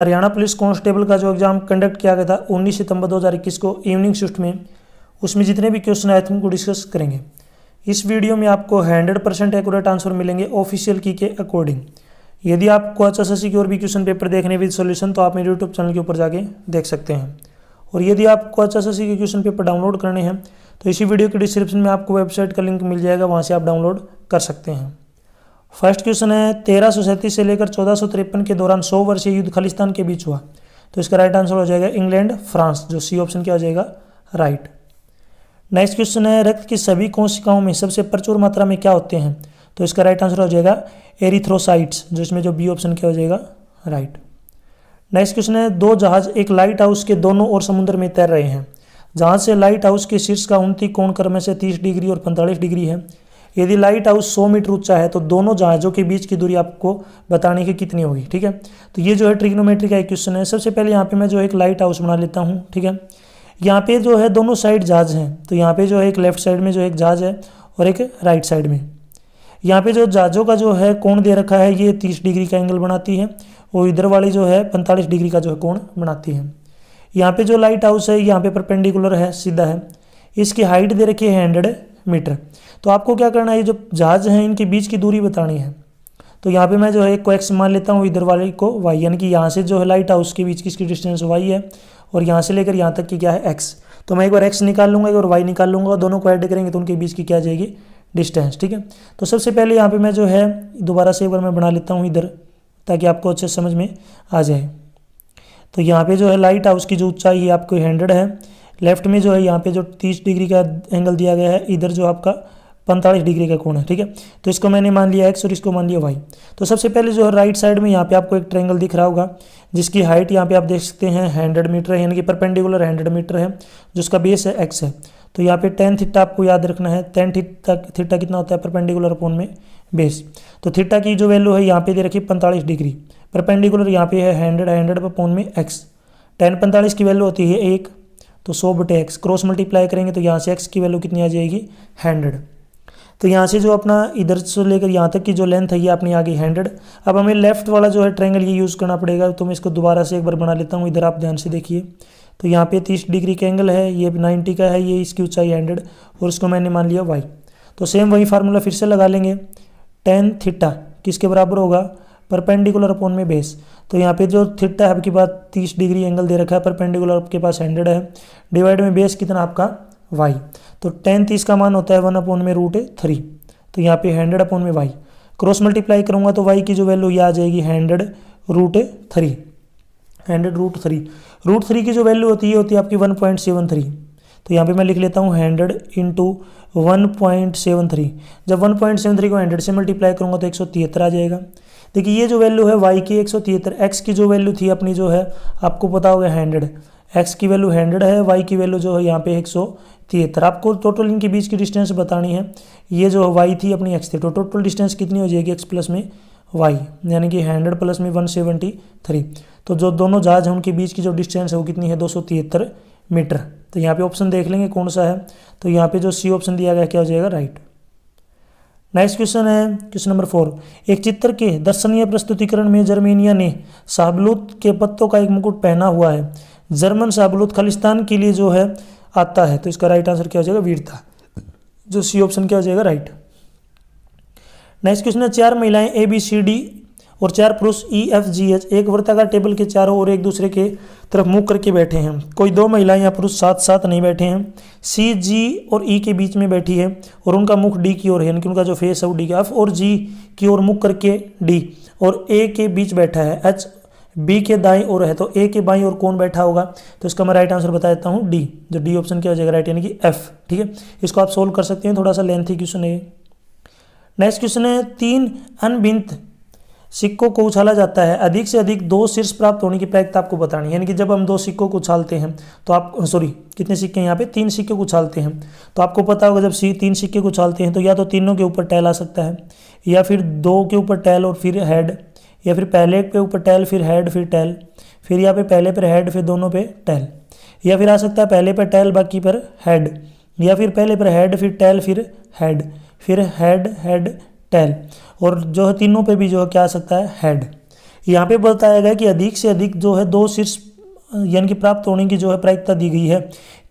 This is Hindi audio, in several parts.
हरियाणा पुलिस कांस्टेबल का जो एग्जाम कंडक्ट किया गया था 19 सितंबर 2021 को इवनिंग शिफ्ट में, उसमें जितने भी क्वेश्चन आए थे उनको डिस्कस करेंगे। इस वीडियो में आपको 100% एक्यूरेट आंसर मिलेंगे ऑफिशियल की के अकॉर्डिंग। यदि आपको HSSC की और भी क्वेश्चन पेपर देखने विद सॉल्यूशन तो आप मेरे यूट्यूब चैनल के ऊपर जाके देख सकते हैं। और यदि आपको HSSC के क्वेश्चन पेपर डाउनलोड करने हैं तो इसी वीडियो के डिस्क्रिप्शन में आपको वेबसाइट का लिंक मिल जाएगा, वहाँ से आप डाउनलोड कर सकते हैं। फर्स्ट क्वेश्चन है 1337 से लेकर 1453 के दौरान 100 वर्षीय युद्ध खालिस्तान के बीच हुआ, तो इसका राइट आंसर हो जाएगा इंग्लैंड फ्रांस, जो सी ऑप्शन क्या हो जाएगा राइट। नेक्स्ट क्वेश्चन है रक्त की सभी कोशिकाओं में सबसे प्रचुर मात्रा में क्या होते हैं, तो इसका राइट आंसर हो जाएगा एरिथ्रोसाइट्स, जो इसमें जो बी ऑप्शन क्या हो जाएगा राइट। नेक्स्ट क्वेश्चन है दो जहाज एक लाइट हाउस के दोनों ओर समुद्र में तैर रहे हैं, जहाज से लाइट हाउस के शीर्ष का उन्नति कोण क्रम से 30 डिग्री और 45 डिग्री है। यदि लाइट हाउस 100 मीटर ऊंचा है तो दोनों जहाज़ों के बीच की दूरी आपको बताने की कितनी होगी, ठीक है। तो ये जो है ट्रिग्नोमेट्री का एक क्वेश्चन है। सबसे पहले यहाँ पे मैं जो एक लाइट हाउस बना लेता हूँ, ठीक है। यहाँ पे जो है दोनों साइड जहाज हैं, तो यहाँ पे जो है एक लेफ्ट साइड में जो एक जहाज है और एक राइट साइड में। यहाँ पे जो जहाज़ों का जो है कोण दे रखा है ये 30 डिग्री का एंगल बनाती है और इधर वाली जो है 45 डिग्री का जो है कोण बनाती है। यहाँ पे जो लाइट हाउस है यहाँ पे परपेंडिकुलर है, सीधा है। इसकी हाइट दे रखी है 100 मीटर। तो आपको क्या करना है, ये जो जहाज हैं इनके बीच की दूरी बतानी है। तो यहाँ पे मैं जो है एक को x मान लेता हूँ, इधर वाले को y, यानी कि यहाँ से जो है लाइट हाउस के बीच की इसकी डिस्टेंस y है और यहाँ से लेकर यहाँ तक की क्या है x। तो मैं एक बार x निकाल लूँगा एक बार y निकाल लूँगा, दोनों को ऐड करेंगे तो उनके बीच की क्या आ जाएगी डिस्टेंस, ठीक है। तो सबसे पहले यहाँ पर मैं जो है दोबारा से एक बार मैं बना लेता हूँ इधर, ताकि आपको अच्छे समझ में आ जाए। तो यहाँ पर जो है लाइट हाउस की जो ऊँचाई है आपको 100 है। लेफ्ट में जो है यहाँ पे जो 30 डिग्री का एंगल दिया गया है, इधर जो आपका 45 डिग्री का कोण है, ठीक है। तो इसको मैंने मान लिया x और इसको मान लिया y। तो सबसे पहले जो है राइट साइड में यहाँ पे आपको एक ट्रायंगल दिख रहा होगा जिसकी हाइट यहाँ पे आप देख सकते हैं 100 मीटर है, यानी कि परपेंडिकुलर 100 मीटर है, जिसका बेस है x है। तो यहाँ पे tan थीटा आपको याद रखना है। tan थीटा कितना होता है परपेंडिकुलर अपॉन में बेस। तो थीटा की जो वैल्यू है यहाँ पे दे रखी 45 डिग्री, परपेंडिकुलर यहाँ पे है 100 अपॉन में x। tan 45 की वैल्यू होती है 1, तो 100/x क्रॉस मल्टीप्लाई करेंगे तो यहाँ से x की वैल्यू कितनी आ जाएगी 100। तो यहाँ से जो अपना इधर से लेकर यहाँ तक की जो लेंथ है ये अपनी आ गई 100। अब हमें लेफ्ट वाला जो है ट्रायंगल ये यूज़ करना पड़ेगा, तो मैं इसको दोबारा से एक बार बना लेता हूँ। इधर आप ध्यान से देखिए, तो यहाँ पे 30 डिग्री का एंगल है, ये 90 का है, ये इसकी ऊंचाई 100 और इसको मैंने मान लिया y। तो सेम वही फार्मूला फिर से लगा लेंगे। tan थीटा किसके बराबर होगा परपेंडिकुलर अपॉन में बेस। तो यहाँ पे जो थीटा है आपके पास 30 डिग्री एंगल दे रखा है, परपेंडिकुलर आपके पास 100 है, डिवाइड में बेस कितना आपका y। तो tan 30 का मान होता है 1/√3। तो यहाँ पे 100 में y क्रॉस मल्टीप्लाई करूँगा तो y की जो वैल्यू ये आ जाएगी 100√3। 100√3 की जो वैल्यू होती है आपकी 1.73। तो यहाँ पे मैं लिख लेता हूँ 100 × 1.73। जब 1.73 को 100 से मल्टीप्लाई करूँगा तो 173 आ जाएगा। देखिए ये जो वैल्यू है y की 173, x की जो वैल्यू थी अपनी जो है आपको पता होगा 100, x की वैल्यू 100 है, y की वैल्यू जो है यहाँ पे 173। आपको टोटल इनके बीच की डिस्टेंस बतानी है। ये जो y थी अपनी x थी, तो टोटल डिस्टेंस कितनी हो जाएगी x प्लस में y, यानी कि 100 प्लस में 173। तो जो दोनों जहाज हैं उनके बीच की जो डिस्टेंस है वो कितनी है 273 मीटर। तो यहाँ पे ऑप्शन देख लेंगे कौन सा है, तो यहाँ पे जो सी ऑप्शन दिया गया क्या हो जाएगा राइट। नेक्स्ट क्वेश्चन है क्वेश्चन नंबर 4। एक चित्र के दर्शनीय प्रस्तुतिकरण में जर्मेनिया ने शाहबलूत के पत्तों का एक मुकुट पहना हुआ है। जर्मन शाहबलूत खालिस्तान के लिए जो है आता है, तो इसका राइट आंसर क्या हो जाएगा वीरता, जो सी ऑप्शन क्या हो जाएगा राइट। नेक्स्ट क्वेश्चन है 4 महिलाएं ABCD और 4 पुरुष EFGH एक वृत्ताकार टेबल के चारों ओर एक दूसरे के तरफ मुंह करके बैठे हैं। कोई 2 महिलाएं या पुरुष साथ साथ नहीं बैठे हैं। C, G और E के बीच में बैठी है और उनका मुख D की ओर है, यानी कि उनका जो फेस है वो D का। F और G की ओर मुख करके D और A के बीच बैठा है। H B के दाएं ओर है, तो A के बाईं ओर कौन बैठा होगा, तो इसका मैं राइट आंसर बता देता हूँ D, जो D ऑप्शन क्या हो जाएगा राइट, यानी कि F, ठीक है। इसको आप सोल्व कर सकते हैं, थोड़ा सा लेंथी क्वेश्चन है। नेक्स्ट क्वेश्चन है 3 अनभिन्त सिक्कों को उछाला जाता है, अधिक से अधिक 2 शीर्ष प्राप्त होने की प्रक्रिया आपको बतानी है। यानी कि जब हम 2 सिक्कों को उछालते हैं तो आप कितने सिक्के यहाँ पे 3 सिक्के को उछालते हैं, तो आपको पता होगा जब 3 सिक्के को उछालते हैं तो या तो तीनों के ऊपर टैल आ सकता है, या फिर 2 के ऊपर टैल और फिर हेड, या फिर पहले पे ऊपर टैल फिर हेड फिर टैल, फिर यहाँ पे पहले पर हेड फिर दोनों पे टैल, या फिर आ सकता है पहले पर टैल बाकी पर हेड, या फिर पहले पर हेड फिर टैल फिर हेड, फिर हेड हेड टैल, और जो है तीनों पे भी जो है क्या आ सकता है हेड। यहाँ पे बताया गया कि अधिक से अधिक जो है 2 शीर्ष यानी कि प्राप्त होने की जो है प्रायिकता दी गई है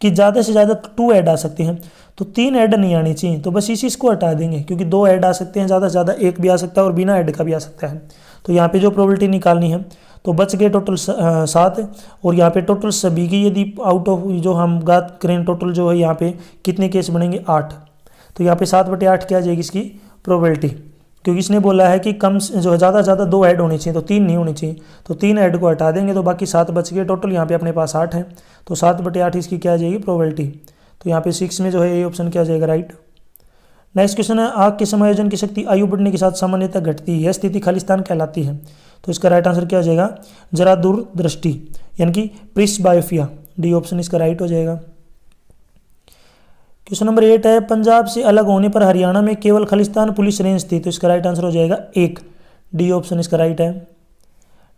कि ज़्यादा से ज़्यादा 2 ऐड आ सकते हैं, तो 3 ऐड नहीं आनी चाहिए, तो बस इसी इसको हटा देंगे क्योंकि 2 ऐड आ सकते हैं, ज़्यादा से ज़्यादा 1 भी आ सकता है और बिना ऐड का भी आ सकता है। तो यहाँ पे जो प्रोबेबिलिटी निकालनी है तो बच गए टोटल 7, और यहाँ पे टोटल सभी की यदि आउट ऑफ जो हम बात करें टोटल जो है यहाँ पे कितने केस बनेंगे 8, तो यहाँ पे 7/8 क्या आ जाएगी इसकी प्रोबेबिलिटी, क्योंकि इसने बोला है कि कम जो है ज़्यादा से ज़्यादा 2 ऐड होनी चाहिए, तो 3 नहीं होनी चाहिए, तो 3 ऐड को हटा देंगे तो बाकी 7 बच गए टोटल। यहाँ पे अपने पास 8 है, तो 7/8 इसकी क्या आ जाएगी प्रोबेबिलिटी। तो यहाँ पे 6 में जो है ये ऑप्शन क्या आ जाएगा राइट। नेक्स्ट क्वेश्चन है आग के समायोजन की शक्ति आयु बढ़ने के साथ सामान्यतः घटती है, यह स्थिति खालिस्तान कहलाती है। तो इसका राइट आंसर क्या हो जाएगा जरा दूरदृष्टि यानी कि प्रिस्बायोफिया, डी ऑप्शन इसका राइट हो जाएगा। क्वेश्चन नंबर 8 है पंजाब से अलग होने पर हरियाणा में केवल खालिस्तान पुलिस रेंज थी, तो इसका राइट आंसर हो जाएगा 1, डी ऑप्शन इसका राइट है।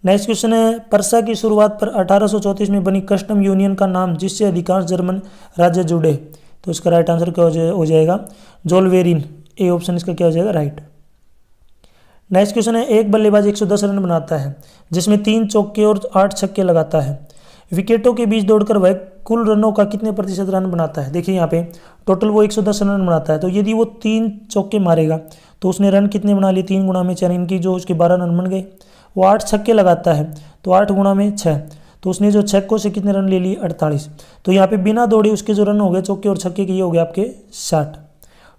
नेक्स्ट क्वेश्चन है परसा की शुरुआत पर 1834 में बनी कस्टम यूनियन का नाम जिससे अधिकांश जर्मन राज्य जुड़े, तो इसका राइट आंसर क्या हो जाएगा जोलवेरिन, ए ऑप्शन इसका क्या हो जाएगा राइट। नेक्स्ट क्वेश्चन है एक बल्लेबाज 110 रन बनाता है जिसमें 3 चौके और 8 छक्के लगाता है, विकेटों के बीच दौड़कर वह कुल रनों का कितने प्रतिशत रन बनाता है। देखिए यहाँ पे टोटल वो 110 रन बनाता है, तो यदि वो 3 चौके मारेगा तो उसने रन कितने बना लिए 3 गुणा में 4, इनकी जो उसके 12 रन बन गए। वो 8 छक्के लगाता है तो 8 गुणा में 6, तो उसने जो छक्कों से कितने रन ले लिए 48, तो यहाँ पे बिना दौड़े उसके जो रन हो गए चौके और छक्के के ये हो गए आपके 60।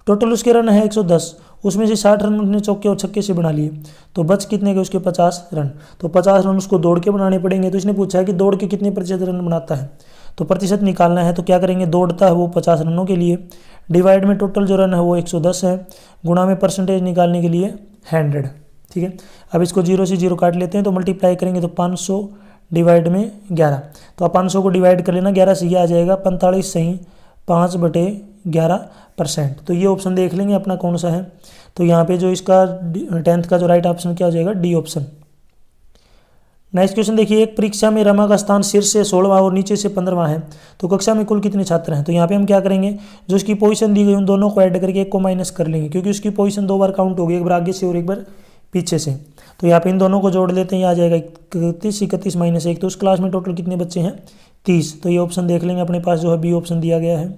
टोटल उसके रन है 110, उसमें से 60 रन उसने चौके और छक्के से बना लिए, तो बच कितने गए उसके 50 रन, तो 50 रन उसको दौड़ के बनाने पड़ेंगे। तो इसने पूछा है कि दौड़ के कितने प्रतिशत रन बनाता है, तो प्रतिशत निकालना है तो क्या करेंगे दौड़ता है वो 50 रनों के लिए, डिवाइड में टोटल जो रन है वो 110 है, गुणा में परसेंटेज निकालने के लिए 100, ठीक है। अब इसको 0 से 0 काट लेते हैं तो मल्टीप्लाई करेंगे तो 500 डिवाइड में 11, तो आप 500 को डिवाइड कर लेना 11 से ये आ जाएगा 45 सही 5/11%, तो ये ऑप्शन देख लेंगे अपना कौन सा है। तो यहाँ पे जो इसका 10th का जो राइट ऑप्शन क्या हो जाएगा डी ऑप्शन। नेक्स्ट क्वेश्चन देखिए एक परीक्षा में रमा का स्थान शीर्ष से 16वां और नीचे से 15वां है, तो कक्षा में कुल कितने छात्र हैं। तो यहाँ पे हम क्या करेंगे जो उसकी पोजीशन दी गई उन दोनों को ऐड करके एक को माइनस कर लेंगे, क्योंकि उसकी पोजीशन 2 बार काउंट होगी, एक बार आगे से और एक बार पीछे से। तो यहाँ पे इन दोनों को जोड़ लेते हैं, आ जाएगा 31 माइनस 1, तो उस क्लास में टोटल कितने बच्चे हैं 30, तो ये ऑप्शन देख लेंगे अपने पास जो है बी ऑप्शन दिया गया है।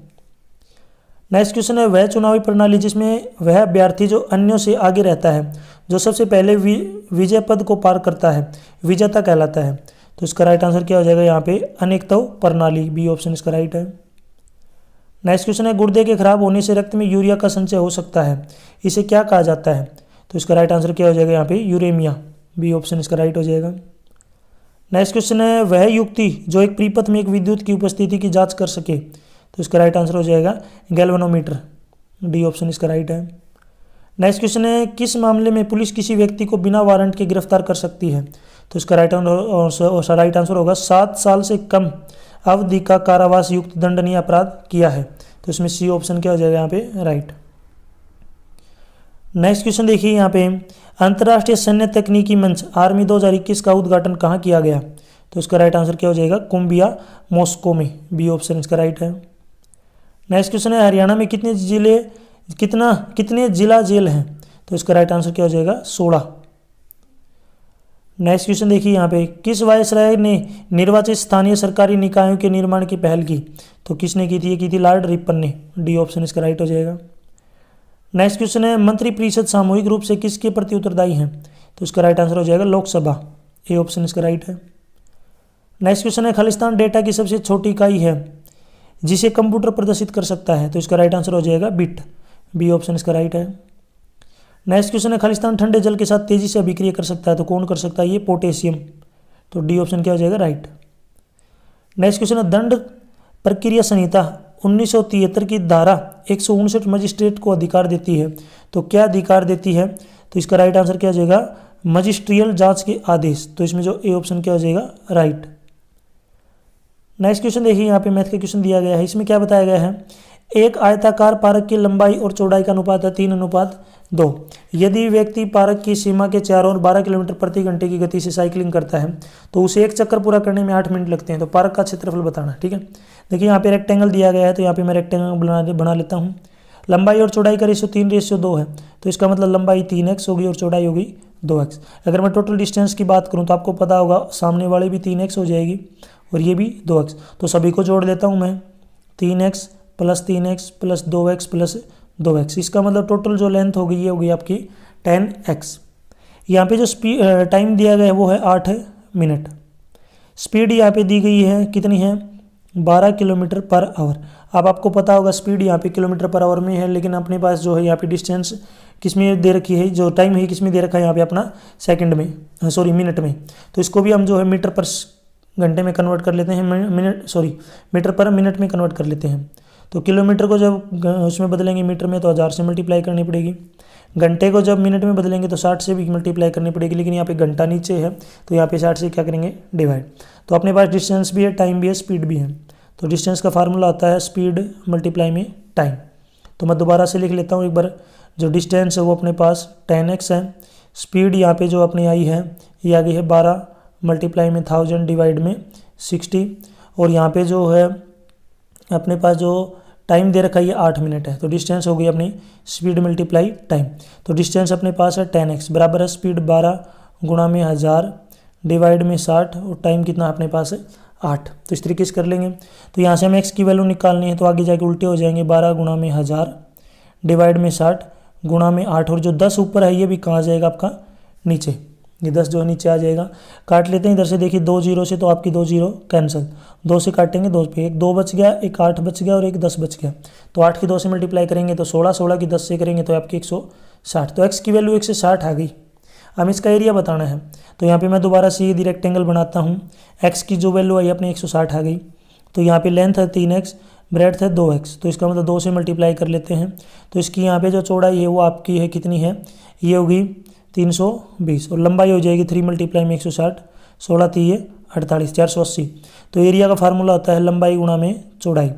नेक्स्ट क्वेश्चन है वह चुनावी प्रणाली जिसमें वह अभ्यर्थी जो अन्यों से आगे रहता है जो सबसे पहले विजय पद को पार करता है विजेता कहलाता है, तो इसका राइट आंसर क्या हो जाएगा यहाँ पे अनेकत्व प्रणाली, बी ऑप्शन इसका राइट है। नेक्स्ट क्वेश्चन है गुर्दे के खराब होने से रक्त में यूरिया का संचय हो सकता है, इसे क्या कहा जाता है, तो इसका राइट आंसर क्या हो जाएगा यहाँ पे यूरेमिया, बी ऑप्शन इसका राइट हो जाएगा। नेक्स्ट क्वेश्चन है वह युक्ति जो एक परिपथ में एक विद्युत की उपस्थिति की जांच कर सके, तो इसका राइट आंसर हो जाएगा गैल्वेनोमीटर, डी ऑप्शन इसका राइट है। नेक्स्ट क्वेश्चन है किस मामले में पुलिस किसी व्यक्ति को बिना वारंट के गिरफ्तार कर सकती है, तो इसका राइट आंसर होगा 7 साल से कम अवधि का कारावास युक्त दंडनीय अपराध किया है, तो इसमें सी ऑप्शन क्या हो जाएगा यहाँ पे राइट। नेक्स्ट क्वेश्चन देखिए यहाँ पे अंतर्राष्ट्रीय सैन्य तकनीकी मंच आर्मी 2021 का उद्घाटन कहाँ किया गया, तो इसका राइट आंसर क्या हो जाएगा कुंभिया मॉस्को में, बी ऑप्शन इसका राइट है। नेक्स्ट क्वेश्चन है हरियाणा में कितने जिला जेल हैं, तो इसका राइट आंसर क्या हो जाएगा 16। नेक्स्ट क्वेश्चन देखिए यहाँ पे किस वायसराय ने निर्वाचित स्थानीय सरकारी निकायों के निर्माण की पहल की, तो किसने की थी, ये की थी लॉर्ड रिपन ने, डी ऑप्शन इसका राइट हो जाएगा। नेक्स्ट क्वेश्चन है मंत्रिपरिषद सामूहिक रूप से किसके प्रति उत्तरदायी है, तो इसका राइट आंसर हो जाएगा लोकसभा, ए ऑप्शन इसका राइट है। नेक्स्ट क्वेश्चन है खालिस्तान डेटा की सबसे छोटी इकाई है जिसे कंप्यूटर प्रदर्शित कर सकता है, तो इसका राइट आंसर हो जाएगा बिट, बी ऑप्शन इसका राइट है। नेक्स्ट क्वेश्चन है खालिस्तान ठंडे जल के साथ तेजी से अभिक्रिया कर सकता है, तो कौन कर सकता है, ये पोटेशियम, तो डी ऑप्शन क्या हो जाएगा राइट। नेक्स्ट क्वेश्चन है दंड प्रक्रिया संहिता 1973 की धारा 159 मजिस्ट्रेट को अधिकार देती है, तो क्या अधिकार देती है, तो इसका राइट आंसर क्या हो जाएगा मजिस्ट्रियल जांच के आदेश, तो इसमें जो ए ऑप्शन क्या हो जाएगा राइट। नेक्स्ट क्वेश्चन देखिए यहाँ पे मैथ का क्वेश्चन दिया गया है, इसमें क्या बताया गया है एक आयताकार पार्क की लंबाई और चौड़ाई का अनुपात है 3:2। यदि व्यक्ति पार्क की सीमा के चारों ओर 12 किलोमीटर प्रति घंटे की गति से साइकिलिंग करता है तो उसे एक चक्कर पूरा करने में 8 मिनट लगते हैं, तो पार्क का क्षेत्रफल बताना, ठीक है। देखिए यहाँ पे रेक्टेंगल दिया गया है, तो यहाँ पे मैं रेक्टेंगल बना लेता हूँ। लंबाई और चौड़ाई का रेशियो 3:2 है, तो इसका मतलब लंबाई 3x होगी और चौड़ाई होगी 2x। अगर मैं टोटल डिस्टेंस की बात करूँ तो आपको पता होगा सामने वाले भी 3x हो जाएगी और ये भी 2x। तो सभी को जोड़ लेता हूँ मैं, 3x plus 3x plus 2x plus 2x। इसका मतलब टोटल जो लेंथ होगी ये होगी आपकी 10x। यहाँ पे जो टाइम दिया गया है वो है 8 मिनट। स्पीड यहाँ पे दी गई है कितनी है, 12 किलोमीटर पर आवर। अब आपको पता होगा स्पीड यहाँ पे किलोमीटर पर आवर में है, लेकिन अपने पास जो है यहाँ पे डिस्टेंस किस में दे रखी है, जो टाइम है किस में दे रखा है यहाँ पे अपना सेकंड में, सॉरी मिनट में। तो इसको भी हम जो है मीटर पर घंटे में कन्वर्ट कर लेते हैं, मीटर पर मिनट में कन्वर्ट कर लेते हैं। तो किलोमीटर को जब उसमें बदलेंगे मीटर में तो 1000 से मल्टीप्लाई करनी पड़ेगी। घंटे को जब मिनट में बदलेंगे तो 60 से भी मल्टीप्लाई करनी पड़ेगी, लेकिन यहाँ पे घंटा नीचे है तो यहाँ पे 60 से क्या करेंगे, डिवाइड। तो अपने पास डिस्टेंस भी है, टाइम भी है, स्पीड भी है। तो डिस्टेंस का फार्मूला आता है स्पीड मल्टीप्लाई में टाइम। तो मैं दोबारा से लिख लेता हूँ एक बार। जो डिस्टेंस है वो अपने पास 10x है। स्पीड यहाँ पे जो अपनी आई है ये आ गई है 12 मल्टीप्लाई में 1000 डिवाइड में 60। और यहाँ पे जो है अपने पास जो टाइम दे रखा है ये 8 मिनट है। तो डिस्टेंस हो गई अपनी स्पीड मल्टीप्लाई टाइम। तो डिस्टेंस अपने पास है 10x बराबर है स्पीड 12 गुणा में 1000 डिवाइड में 60 और टाइम कितना अपने पास है 8। तो इस तरीके से कर लेंगे। तो यहाँ से हमें x की वैल्यू निकालनी है तो आगे जाके उल्टे हो जाएंगे, 12 गुणा में 1000 डिवाइड में 60 गुणा में 8। और जो 10 ऊपर है ये भी कहाँ जाएगा आपका, नीचे। ये 10 जो है नीचे आ जाएगा। काट लेते हैं इधर से, देखिए 2 0 से तो आपकी 2 0 कैंसिल, 2 से काटेंगे 2 पे, एक 2 बच गया, एक 8 बच गया और एक 10 बच गया। तो 8 की 2 से मल्टीप्लाई करेंगे तो 16, 16 की 10 से करेंगे तो आपकी 160। तो x की वैल्यू 160 आ गई। अब इसका एरिया बताना है तो यहाँ पे मैं दोबारा से ये रेक्टेंगल बनाता हूँ। x की जो वैल्यू आई अपनी 160 आ गई। तो यहाँ पे लेंथ है 3x, ब्रेड्थ है 2x, तो इसका मतलब 2 से मल्टीप्लाई कर लेते हैं। तो इसकी यहाँ पे जो चौड़ाई है वो आपकी है कितनी है, ये होगी 320 और लंबाई हो जाएगी 3 मल्टीप्लाई में 160, 16 3 48, 480। तो एरिया का फार्मूला होता है लंबाई गुणा में चौड़ाई।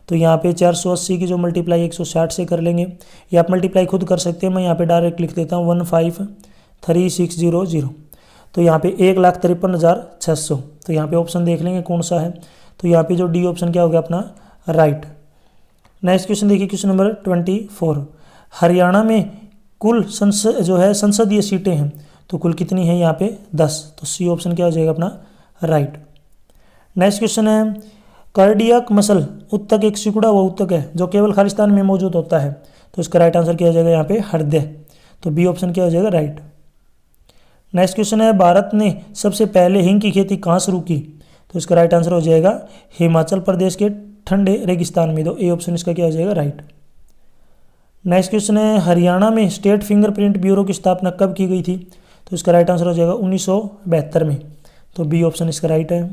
तो यहाँ पे 480 की जो मल्टीप्लाई 160 से कर लेंगे, या आप मल्टीप्लाई खुद कर सकते हैं, मैं यहाँ पे डायरेक्ट लिख देता हूँ 153,600। तो यहाँ पे 1,53,600। तो यहाँ पे ऑप्शन देख लेंगे कौन सा है। तो यहाँ पे जो डी ऑप्शन क्या हो गया अपना राइट। नेक्स्ट क्वेश्चन देखिए, क्वेश्चन नंबर 24। हरियाणा में कुल संसदीय सीटें हैं तो कुल कितनी है यहाँ पे 10। तो सी ऑप्शन क्या हो जाएगा अपना राइट। नेक्स्ट क्वेश्चन है कार्डियक मसल उत्तक एक सिकुड़ा हुआ उत्तक है जो केवल खालिस्तान में मौजूद होता है। तो इसका राइट आंसर क्या हो जाएगा यहाँ पे हृदय। तो बी ऑप्शन क्या हो जाएगा राइट। नेक्स्ट क्वेश्चन है भारत ने सबसे पहले हींग की खेती कहाँ शुरू की। तो इसका राइट आंसर हो जाएगा हिमाचल प्रदेश के ठंडे रेगिस्तान में। तो ए ऑप्शन इसका क्या हो जाएगा राइट। नेक्स्ट क्वेश्चन है हरियाणा में स्टेट फिंगरप्रिंट ब्यूरो की स्थापना कब की गई थी। तो इसका राइट आंसर हो जाएगा 1972 में। तो बी ऑप्शन इसका राइट है।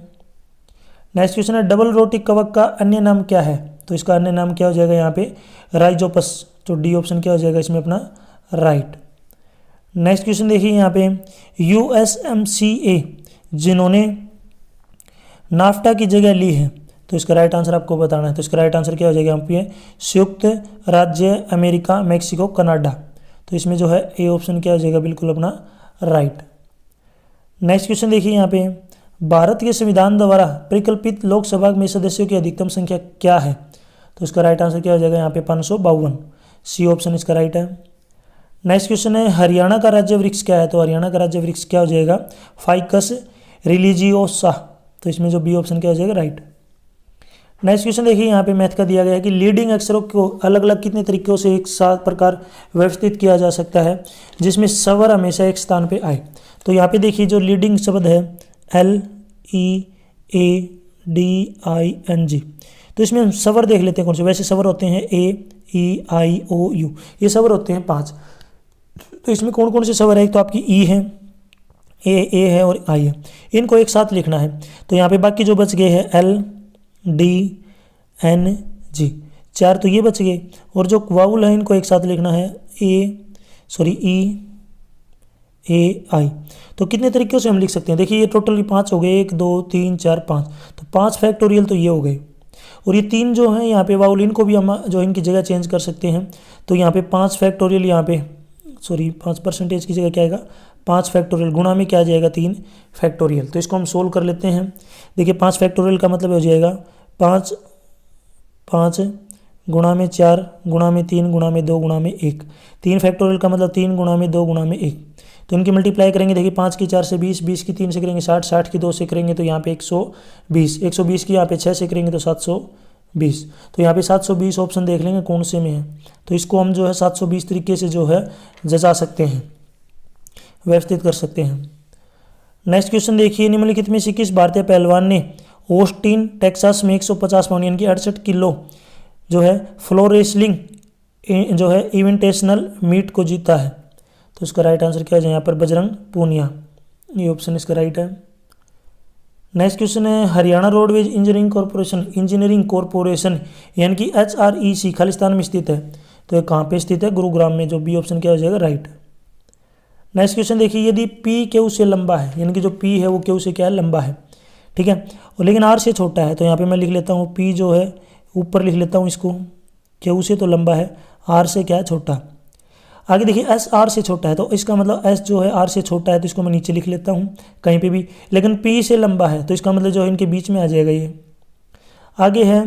नेक्स्ट क्वेश्चन है डबल रोटी कवक का अन्य नाम क्या है। तो इसका अन्य नाम क्या हो जाएगा यहाँ पे राइजोपस। तो डी ऑप्शन क्या हो जाएगा इसमें अपना राइट। नेक्स्ट क्वेश्चन देखिए यहाँ पे USMCA जिन्होंने नाफ्टा की जगह ली है। तो इसका राइट आंसर आपको बताना है। तो इसका राइट आंसर क्या हो जाएगा यहाँ पे संयुक्त राज्य अमेरिका, मेक्सिको, कनाडा। तो इसमें जो है ए ऑप्शन क्या हो जाएगा बिल्कुल अपना राइट। नेक्स्ट क्वेश्चन देखिए यहाँ पे भारत के संविधान द्वारा परिकल्पित लोकसभा में सदस्यों की अधिकतम संख्या क्या है। तो इसका राइट आंसर क्या हो जाएगा यहाँ पे 552। सी ऑप्शन इसका राइट है। नेक्स्ट क्वेश्चन है हरियाणा का राज्य वृक्ष क्या है। तो हरियाणा का राज्य वृक्ष क्या हो जाएगा फाइकस रिलीजियोसा। तो इसमें जो बी ऑप्शन क्या हो जाएगा राइट। नेक्स्ट क्वेश्चन देखिए यहाँ पे मैथ का दिया गया है कि लीडिंग अक्षरों को अलग अलग कितने तरीकों से एक साथ प्रकार व्यवस्थित किया जा सकता है जिसमें स्वर हमेशा एक स्थान पे आए। तो यहाँ पे देखिए जो लीडिंग शब्द है LEADING। तो इसमें हम स्वर देख लेते हैं कौन से। वैसे स्वर होते हैं AEIOU, ये स्वर होते हैं 5। तो इसमें कौन कौन से स्वर है, एक तो आपकी ई है, ए है और आई है, इनको एक साथ लिखना है। तो यहाँ पे बाकी जो बच गए हैं LDNG 4 तो ये बच गए। और जो वाउल है इनको एक साथ लिखना है EAI। तो कितने तरीक़ों से हम लिख सकते हैं देखिए ये टोटल 5 हो गए, 1 2 3 4 5। तो 5 फैक्टोरियल तो ये हो गए। और ये 3 जो हैं यहाँ पे वाउल इनको भी हम जो इनकी जगह चेंज कर सकते हैं। तो यहाँ पे 5 फैक्टोरियल यहाँ पे 5% की जगह क्या आएगा 5 फैक्टोरियल गुणा में क्या आ जाएगा 3 फैक्टोरियल। तो इसको हम सोल्व कर लेते हैं। देखिए 5 फैक्टोरियल का मतलब हो जाएगा 5 गुणा में 4 गुणा में 3 गुणा में 2 गुणा में 1। 3 फैक्टोरियल का मतलब 3 गुणा में 2 गुणा में 1। तो इनकी मल्टीप्लाई करेंगे, देखिए 5 की 4 से 20, 20 की 3 से करेंगे 60, 60 की 2 से करेंगे तो यहाँ पे 120, 120 की यहाँ पे 6 से करेंगे तो 720। तो यहाँ पे 720 ऑप्शन देख लेंगे कौन से में है, तो इसको हम जो है 720 तरीके से जो है जचा सकते हैं, व्यवस्थित कर सकते हैं। नेक्स्ट क्वेश्चन देखिए, निम्नलिखित में से किस भारतीय पहलवान ने ऑस्टिन टेक्सास में 150 पाउंड यानी कि 68 किलो जो है फ्लोर रेसलिंग जो है इवेंटेशनल मीट को जीता है? तो इसका राइट आंसर क्या है यहाँ पर? बजरंग पूनिया, ये ऑप्शन इसका राइट है। नेक्स्ट क्वेश्चन है, हरियाणा रोडवेज इंजीनियरिंग कॉरपोरेशन यानी कि HREC खालिस्तान में स्थित है, तो ये कहाँ पे स्थित है? गुरुग्राम में, जो बी ऑप्शन क्या हो जाएगा? राइट। नेक्स्ट क्वेश्चन देखिए, यदि P Q से लंबा है यानी कि जो P है वो Q से क्या है? लंबा है, ठीक है, और लेकिन R से छोटा है, तो यहाँ पे मैं लिख लेता हूँ P जो है ऊपर लिख लेता हूँ इसको, Q से तो लंबा है, R से क्या है? छोटा। आगे देखिए S R से छोटा है, तो इसका मतलब S जो है R से छोटा है, तो इसको मैं नीचे लिख लेता हूँ कहीं पे भी, लेकिन P से लंबा है तो इसका मतलब जो है इनके बीच में आ जाएगा ये। आगे है,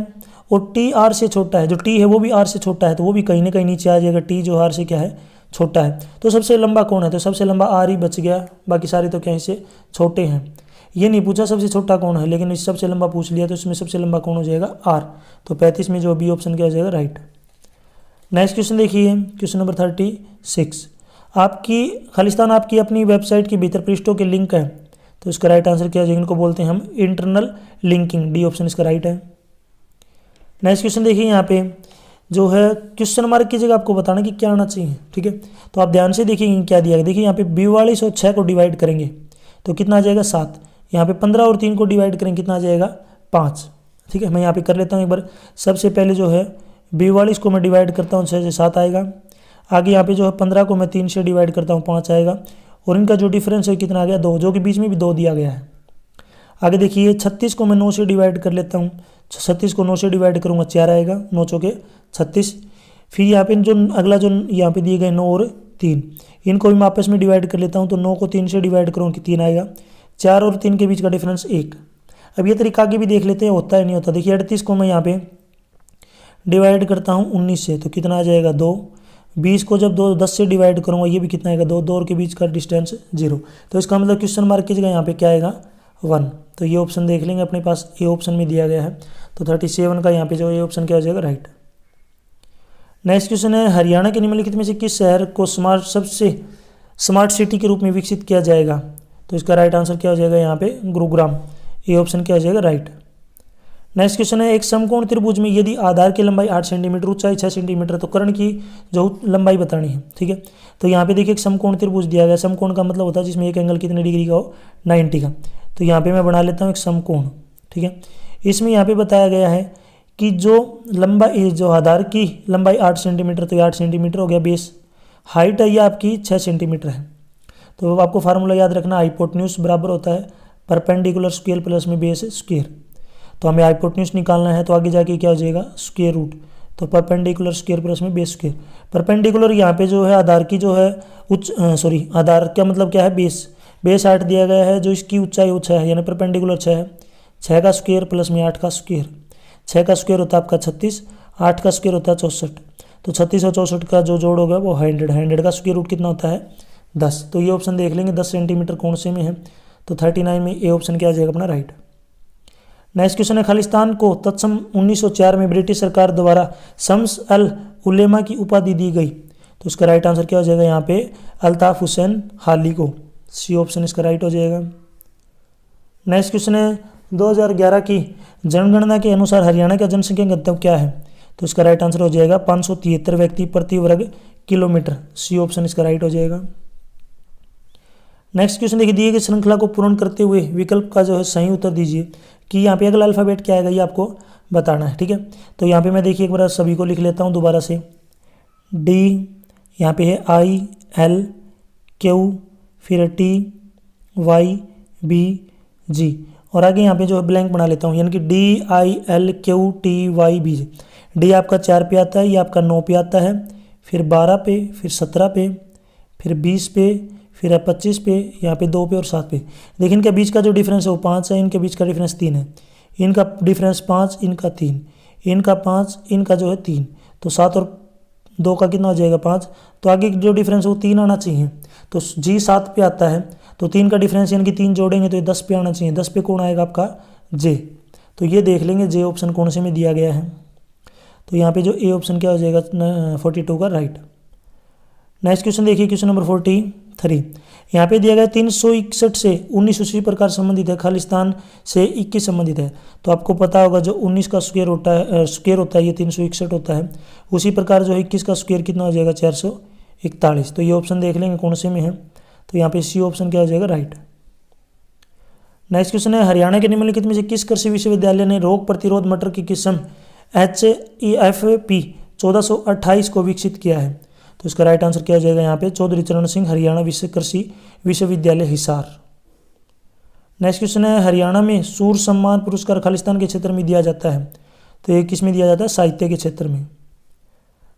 और T R से छोटा है, जो T है वो भी R से छोटा है, तो वो भी कहीं ना कहीं नीचे आ जाएगा, T जो R से क्या है? छोटा है। तो सबसे लंबा कौन है? तो सबसे लंबा R ही बच गया, बाकी सारे तो क्या इससे छोटे हैं। ये नहीं पूछा सबसे छोटा कौन है, लेकिन इस सबसे लंबा पूछ लिया, तो इसमें सबसे लंबा कौन हो जाएगा? R। तो 35 में जो बी ऑप्शन क्या हो जाएगा? राइट। नेक्स्ट क्वेश्चन देखिए, क्वेश्चन नंबर 36, आपकी खालिस्तान आपकी अपनी वेबसाइट के भीतर पृष्ठों के लिंक है, तो इसका राइट आंसर क्या हो जाएगा? इनको बोलते हैं हम इंटरनल लिंकिंग, डी ऑप्शन इसका राइट है। नेक्स्ट क्वेश्चन देखिए, यहाँ पे जो है क्वेश्चन मार्क की जगह आपको बताना कि क्या आना चाहिए, ठीक है, तो आप ध्यान से देखिए क्या दिया गया। देखिए यहाँ पे 42 और 6 को डिवाइड करेंगे तो कितना आ जाएगा? 7। यहाँ पे 15 और 3 को डिवाइड करेंगे कितना आ जाएगा? 5, ठीक है। मैं यहाँ पे कर लेता हूँ एक बार, सबसे पहले जो है 42 को मैं डिवाइड करता हूँ 6 से 7 आएगा। आगे यहाँ पे जो है 15 को मैं 3 से डिवाइड करता हूँ 5 आएगा, और इनका जो डिफरेंस है कितना आ गया? 2, जो कि बीच में भी 2 दिया गया है। आगे देखिए 36 को मैं 9 से डिवाइड कर लेता हूँ, 36 को 9 से डिवाइड करूँगा 4 आएगा, 9 चौके 36। फिर यहाँ पे जो अगला जो यहाँ पे दिए गए 9 और 3, इनको भी मैं आपस में डिवाइड कर लेता हूँ, तो 9 को 3 से डिवाइड करूँगा कि 3 आएगा, 4 और 3 के बीच का डिफरेंस 1। अब ये तरीका आगे भी देख लेते हैं होता है नहीं होता। देखिए 38 को मैं यहाँ पे डिवाइड करता हूँ 19 से, तो कितना आ जाएगा? 2। 20 को जब 10 से डिवाइड करूँगा, ये भी कितना आएगा? 2, 2 और के बीच का डिस्टेंस 0। तो इसका मतलब क्वेश्चन मार्क की जगह यहाँ पे क्या आएगा? 1। तो ये ऑप्शन देख लेंगे, अपने पास ये ऑप्शन में दिया गया है, तो 37 का यहाँ पे जो ये ऑप्शन क्या हो जाएगा? राइट। नेक्स्ट क्वेश्चन है, हरियाणा के निम्नलिखित में से किस शहर को सबसे स्मार्ट सिटी के रूप में विकसित किया जाएगा? तो इसका राइट आंसर क्या हो जाएगा? यहाँ पे गुरुग्राम, ये ऑप्शन क्या हो जाएगा? राइट। नेक्स्ट क्वेश्चन है, एक समकोण त्रिभुज में यदि आधार की लंबाई 8 सेंटीमीटर, ऊंचाई 6 सेंटीमीटर, तो कर्ण की जो लंबाई बतानी है, ठीक है। तो यहाँ पे देखिए एक समकोण त्रिभुज दिया गया, समकोण का मतलब होता है जिसमें एक एंगल कितने डिग्री का हो? 90 का। तो यहाँ पे मैं बना लेता हूँ एक समकोण, ठीक है। इसमें यहाँ पे बताया गया है कि जो लंबाई, जो आधार की लंबाई 8 सेंटीमीटर, तो 8 सेंटीमीटर हो गया बेस, हाइट है ये आपकी 6 सेंटीमीटर है। तो आपको फार्मूला याद रखना, हाइपोटेन्यूज बराबर होता है परपेंडिकुलर स्क्वायर प्लस में बेस स्क्वायर। तो हमें हाइपोटेन्यूज निकालना है, तो आगे जाके क्या हो जाएगा? Square root. तो परपेंडिकुलर स्क्वायर प्लस में बेस स्क्वायर। परपेंडिकुलर यहाँ पे जो है आधार की जो है आधार का मतलब क्या है? बेस। बेस 8 दिया गया है, जो इसकी ऊंचाई 6 है, यानी परपेंडिकुलर 6 है, 6 का स्क्वायर प्लस में 8 का स्क्वायर। 6 का स्क्वायर होता है आपका 36, 8 का स्क्वायर होता है 64, तो 36 और 64 का जो जोड़ होगा वो 100, 100 का स्क्वायर रूट कितना होता है? 10। तो ये ऑप्शन देख लेंगे 10 सेंटीमीटर कौन से में है, तो 39 में ए ऑप्शन क्या आ जाएगा अपना? राइट। नेक्स्ट क्वेश्चन है, खालिस्तान को तत्सम 1904 में ब्रिटिश सरकार द्वारा शम्स अल उलेमा की उपाधि दी गई, तो इसका राइट आंसर क्या हो जाएगा? यहाँ पे अल्ताफ हुसैन हाली को, सी ऑप्शन इसका राइट हो जाएगा। नेक्स्ट क्वेश्चन है, 2011 की जनगणना के अनुसार हरियाणा का जनसंख्या घनत्व क्या है? तो इसका राइट आंसर हो जाएगा 573 व्यक्ति प्रति वर्ग किलोमीटर, सी ऑप्शन इसका राइट हो जाएगा। नेक्स्ट क्वेश्चन देखिए, दिए गई श्रृंखला को पूर्ण करते हुए विकल्प का जो है सही उत्तर दीजिए कि यहाँ पे अगला अल्फ़ाबेट क्या आएगा, ये आपको बताना है, ठीक है। तो यहाँ पे मैं देखिए एक बार सभी को लिख लेता हूँ दोबारा से, डी, यहाँ पे है आई एल क्यू, फिर टी वाई बी जी, और आगे यहाँ पे जो है ब्लैंक बना लेता हूँ, यानी कि D I L Q T Y B G. D आपका 4 पे आता है, ये आपका 9 पे आता है, फिर 12 पे, फिर 17 पे, फिर 20 पे, फिर 25 पे, यहाँ पे 2 पे और 7 पे। देखिए इनके बीच का जो डिफरेंस है वो 5 है, इनके बीच का डिफरेंस 3 है, इनका डिफरेंस 5, इनका 3, इनका 5, इनका जो है 3, तो 7 और 2 का कितना हो जाएगा? 5। तो आगे जो डिफरेंस है वो 3 आना चाहिए, तो जी 7 पे आता है, तो 3 का डिफरेंस यानी कि 3 जोड़ेंगे तो ये 10 पे आना चाहिए। 10 पे कौन आएगा आपका जे, तो ये देख लेंगे जे ऑप्शन कौन से में दिया गया है। तो यहाँ पे जो ए ऑप्शन क्या हो जाएगा 42 का राइट। नेक्स्ट क्वेश्चन देखिए, क्वेश्चन नंबर 43। यहाँ पे दिया गया 361 से 19 उसी प्रकार संबंधित है, खालिस्तान से 21 संबंधित है। तो आपको पता होगा जो 19 का स्क्वायर होता है ये 361 होता है, उसी प्रकार जो 21 का स्क्वायर कितना हो जाएगा 441। तो ये ऑप्शन देख लेंगे कौन से में है, तो यहाँ पे सी ऑप्शन क्या हो जाएगा राइट। नेक्स्ट क्वेश्चन है, हरियाणा के निम्नलिखित में से किस कृषि विश्वविद्यालय ने रोग प्रतिरोध मटर की किस्म HEFP 1428 को विकसित किया है? तो इसका राइट आंसर क्या हो जाएगा यहाँ पे चौधरी चरण सिंह हरियाणा कृषि विश्वविद्यालय हिसार। नेक्स्ट क्वेश्चन है, हरियाणा में सूर सम्मान पुरस्कार खालिस्तान के क्षेत्र में दिया जाता है, तो ये किस में दिया जाता है? साहित्य के क्षेत्र में।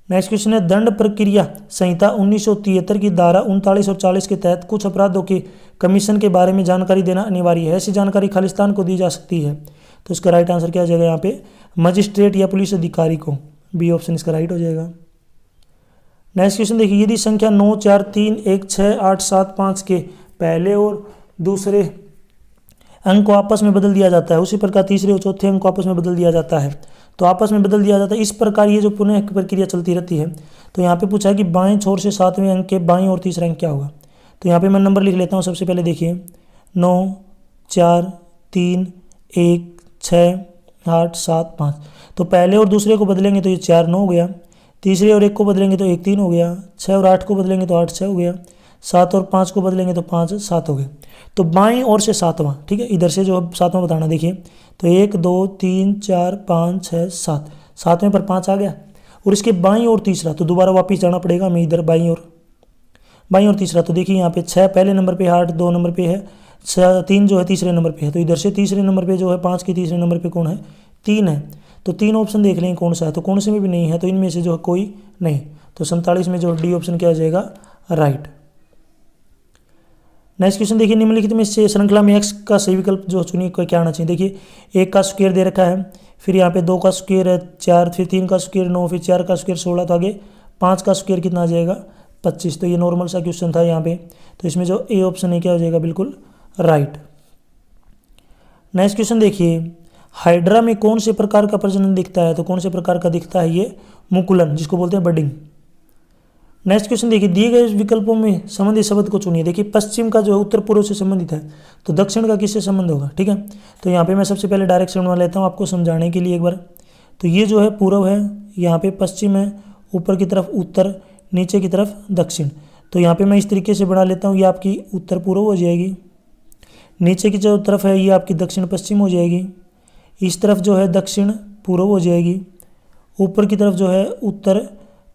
नेक्स्ट क्वेश्चन है, दंड प्रक्रिया संहिता 1973 की धारा 39 और 40 के तहत कुछ अपराधों के कमीशन के बारे में जानकारी देना अनिवार्य है, ऐसी जानकारी खालिस्तान को दी जा सकती है। तो इसका राइट आंसर क्या हो जाएगा यहाँ पे मजिस्ट्रेट या पुलिस अधिकारी को, बी ऑप्शन इसका राइट हो जाएगा। नेक्स्ट क्वेश्चन देखिए, यदि संख्या 9 4 3 1 6 8 7 5 के पहले और दूसरे अंक को आपस में बदल दिया जाता है, उसी प्रकार तीसरे और चौथे अंक को आपस में बदल दिया जाता है, तो आपस में बदल दिया जाता है। इस प्रकार ये जो पुनः प्रक्रिया चलती रहती है। तो यहाँ पे पूछा है कि बाएं छोर से 7वें अंक के बाएं और तीसरा अंक क्या होगा। तो यहाँ पे मैं नंबर लिख लेता हूँ। सबसे पहले देखिए 9 4 3 1 6 8 7 5, तो पहले और दूसरे को बदलेंगे तो ये 4 9 हो गया, तीसरे और 1 को बदलेंगे तो 1 3 हो गया, 6 और 8 को बदलेंगे तो 8 6 हो गया, 7 और 5 को बदलेंगे तो 5 7 हो गए। तो बाएं और से 7वां, ठीक है, इधर से जो 7वां बताना। देखिए तो 1 2 3 4 5 6 7, 7वें पर 5 आ गया, और इसके बाईं और तीसरा, तो दोबारा वापस जाना पड़ेगा हमें इधर बाईं और तीसरा। तो देखिए यहाँ पे 6 पहले नंबर पे, 8 2 नंबर पे है, 3 जो है तीसरे नंबर पे है, तो इधर से तीसरे नंबर पे जो है 5 के तीसरे नंबर पे कौन है 3 है। तो 3 ऑप्शन देख लेंगे कौन सा है, तो कौन से में भी नहीं है, तो इनमें से जो है कोई नहीं। तो 47 में जो डी ऑप्शन क्या हो जाएगा राइट। नेक्स्ट क्वेश्चन देखिए, निम्नलिखित में से श्रृंखला में एक्स का सही विकल्प जो चुनिए क्या आना चाहिए। देखिए 1 का स्क्वायर दे रखा है, फिर यहाँ पे 2 का स्क्वायर है 4, फिर 3 का स्क्वायर 9, फिर 4 का स्क्वायर 16, तो आगे 5 का स्क्वायर कितना आ जाएगा 25। तो ये नॉर्मल सा क्वेश्चन था यहाँ पे, तो इसमें जो ए ऑप्शन है क्या हो जाएगा बिल्कुल राइट। नेक्स्ट क्वेश्चन देखिए, हाइड्रा में कौन से प्रकार का प्रजनन दिखता है, तो कौन से प्रकार का दिखता है ये मुकुलन, जिसको बोलते हैं बडिंग। नेक्स्ट क्वेश्चन देखिए, दिए गए विकल्पों में संबंधित शब्द को चुनिए। देखिए पश्चिम का जो है उत्तर पूर्व से संबंधित है, तो दक्षिण का किससे संबंध होगा, ठीक है। तो यहाँ पे मैं सबसे पहले डायरेक्शन बना लेता हूँ आपको समझाने के लिए एक बार। तो ये जो है पूर्व है, यहाँ पे पश्चिम है, ऊपर की तरफ उत्तर, नीचे की तरफ दक्षिण। तो यहाँ पे मैं इस तरीके से बना लेता हूँ, ये आपकी उत्तर पूर्व हो जाएगी, नीचे की जो तरफ है ये आपकी दक्षिण पश्चिम हो जाएगी, इस तरफ जो है दक्षिण पूर्व हो जाएगी, ऊपर की तरफ जो है उत्तर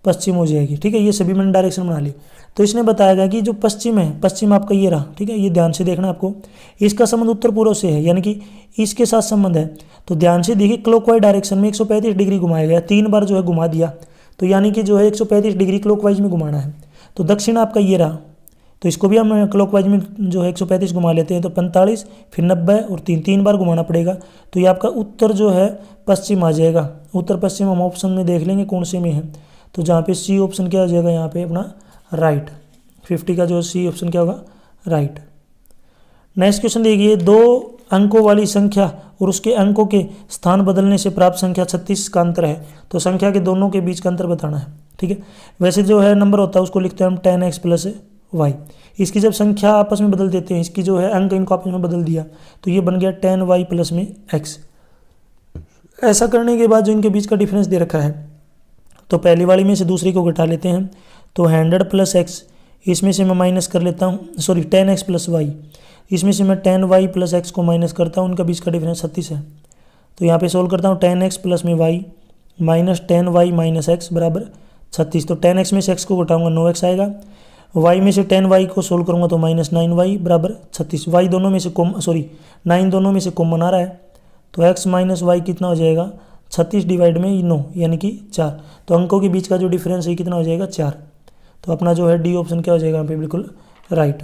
पश्चिम हो जाएगी, ठीक है। ये सभी मैंने डायरेक्शन बना ली। तो इसने बताया गया कि जो पश्चिम है, पश्चिम आपका ये रहा, ठीक है, ये ध्यान से देखना आपको, इसका संबंध उत्तर पूर्व से है, यानी कि इसके साथ संबंध है। तो ध्यान से देखिए क्लॉकवाइज डायरेक्शन में 135 डिग्री घुमाया गया, 3 बार जो है घुमा दिया, तो यानी कि जो है 135 डिग्री क्लॉकवाइज में घुमाना है। तो दक्षिण आपका ये रहा, तो इसको भी हम क्लॉकवाइज में जो है 135 घुमा लेते हैं, तो 45 फिर 90 और 3 बार घुमाना पड़ेगा। तो ये आपका उत्तर जो है पश्चिम आ जाएगा। उत्तर पश्चिम हम ऑप्शन में देख लेंगे कौन से में है, तो जहाँ पे सी ऑप्शन क्या हो जाएगा यहाँ पे अपना राइट। 50 का जो सी ऑप्शन क्या होगा राइट। नेक्स्ट क्वेश्चन देखिए, 2 अंकों वाली संख्या और उसके अंकों के स्थान बदलने से प्राप्त संख्या 36 का अंतर है, तो संख्या के दोनों के बीच का अंतर बताना है, ठीक है। वैसे जो है नंबर होता है उसको लिखते हैं हम 10x प्लस y। इसकी जब संख्या आपस में बदल देते हैं, इसकी जो है अंक इनको आपस में बदल दिया, तो ये बन गया 10y प्लस में x। ऐसा करने के बाद जो इनके बीच का डिफरेंस दे रखा है, तो पहली वाली में से दूसरी को घटा लेते हैं, तो 100 प्लस x, इसमें से मैं माइनस कर लेता हूँ, सॉरी 10x प्लस y, इसमें से मैं 10y प्लस x को माइनस करता हूँ, उनका बीच का डिफरेंस 36 है। तो यहाँ पे सोल्व करता हूँ, 10x प्लस में y minus 10y minus x बराबर 36। तो 10x में से x को घटाऊंगा 9x आएगा, y में से 10y को सोल्व करूँगा तो माइनस 9y बराबर 36। y दोनों में से सॉरी 9 दोनों में से कॉमन आ रहा है, तो x माइनस y कितना हो जाएगा 36 डिवाइड में 9 यानी कि 4। तो अंकों के बीच का जो डिफरेंस है कितना हो जाएगा 4। तो अपना जो है डी ऑप्शन क्या हो जाएगा यहाँ पे बिल्कुल राइट।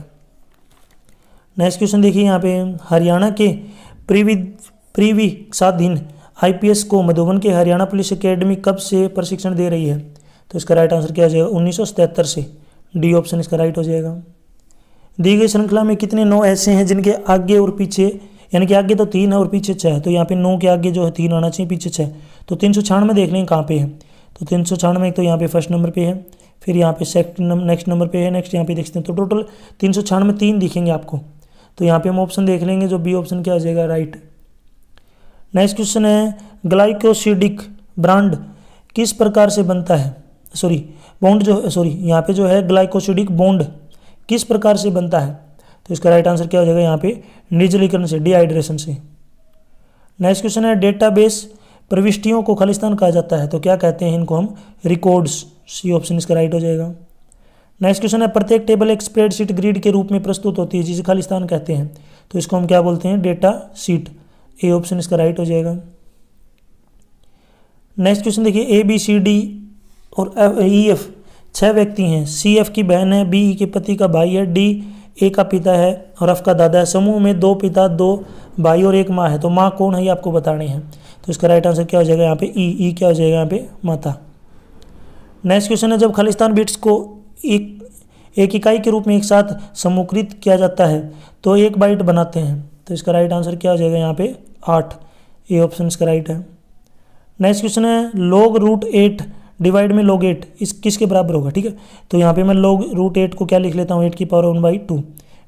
नेक्स्ट क्वेश्चन देखिए, यहाँ पे हरियाणा के प्रीविसाधीन IPS को मधुबन के हरियाणा पुलिस एकेडमी कब से प्रशिक्षण दे रही है, तो इसका राइट आंसर क्या हो जाएगा 1977 से, डी ऑप्शन इसका राइट हो जाएगा। दी गई श्रृंखला में कितने 9 ऐसे हैं जिनके आगे और पीछे, यानी कि आगे तो 3 है और पीछे 6 है, तो यहाँ पे 9 के आगे जो है 3 आना चाहिए, पीछे 6। तो 396 देख लें कहाँ पे है। तो 396 एक तो यहाँ पे फर्स्ट नंबर पे है, फिर यहाँ पे नेक्स्ट नंबर पे है, नेक्स्ट यहाँ पे देखते हैं। तो टोटल 396 3 दिखेंगे आपको। तो यहाँ पे हम ऑप्शन देख लेंगे, जो बी ऑप्शन क्या हो जाएगा, राइट। नेक्स्ट क्वेश्चन है, ग्लाइकोसिडिक ब्रांड किस प्रकार से बनता है, यहाँ पे जो है ग्लाइकोसिडिक बॉन्ड किस प्रकार से बनता है। तो इसका राइट आंसर क्या हो जाएगा यहाँ पे, निर्जलीकरण से, डिहाइड्रेशन से। नेक्स्ट क्वेश्चन है, डेटाबेस प्रविष्टियों को खालिस्तान कहा जाता है, तो क्या कहते हैं इनको हम, रिकॉर्ड्स। सी ऑप्शन इसका राइट हो जाएगा। नेक्स्ट क्वेश्चन है, प्रत्येक टेबल एक स्प्रेडशीट ग्रिड के रूप में प्रस्तुत होती है जिसे खालिस्तान कहते हैं, तो इसको हम क्या बोलते हैं, डेटा शीट। ए ऑप्शन इसका राइट हो जाएगा। नेक्स्ट क्वेश्चन देखिए, ए बी सी डी और ई एफ 6 व्यक्ति हैं। सी एफ की बहन है, बी ई के पति का भाई है, डी ए का पिता है और एफ का दादा है। समूह में 2 पिता, 2 भाई और 1 माँ है, तो माँ कौन है ये आपको बतानी है। तो इसका राइट आंसर क्या हो जाएगा यहाँ पे, ई क्या हो जाएगा यहाँ पे, माता। नेक्स्ट क्वेश्चन है, जब खालिस्तान बिट्स को एक इकाई के रूप में एक साथ समूहीकृत किया जाता है तो 1 बाइट बनाते हैं, तो इसका राइट आंसर क्या हो जाएगा यहाँ पे, 8। ए ऑप्शन इसका राइट है। नेक्स्ट क्वेश्चन है, log √8 डिवाइड में log 8 इस किसके बराबर होगा, ठीक है। तो यहाँ पे मैं log √8 को क्या लिख लेता हूँ, 8 की पावर 1/2।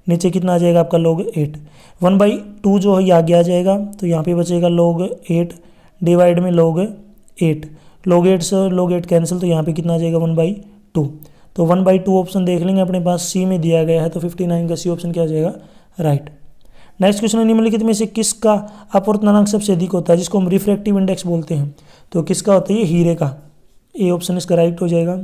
नीचे कितना आ जाएगा आपका log 8, 1/2 जो है ये आगे आ जाएगा, तो यहाँ पे बचेगा log 8 डिवाइड में log 8। log 8 से log 8 कैंसिल, तो यहाँ पे कितना आ जाएगा, 1/2। तो 1/2 ऑप्शन देख लेंगे अपने पास, सी में दिया गया है, तो 59 का सी ऑप्शन क्या हो जाएगा, राइट। नेक्स्ट क्वेश्चन है, निम्नलिखित में से किसका अपवर्तनांक सबसे अधिक होता है, जिसको हम रिफ्रैक्टिव इंडेक्स बोलते हैं, तो किसका होता है, ये हीरे का। ए ऑप्शन इसका राइट हो जाएगा।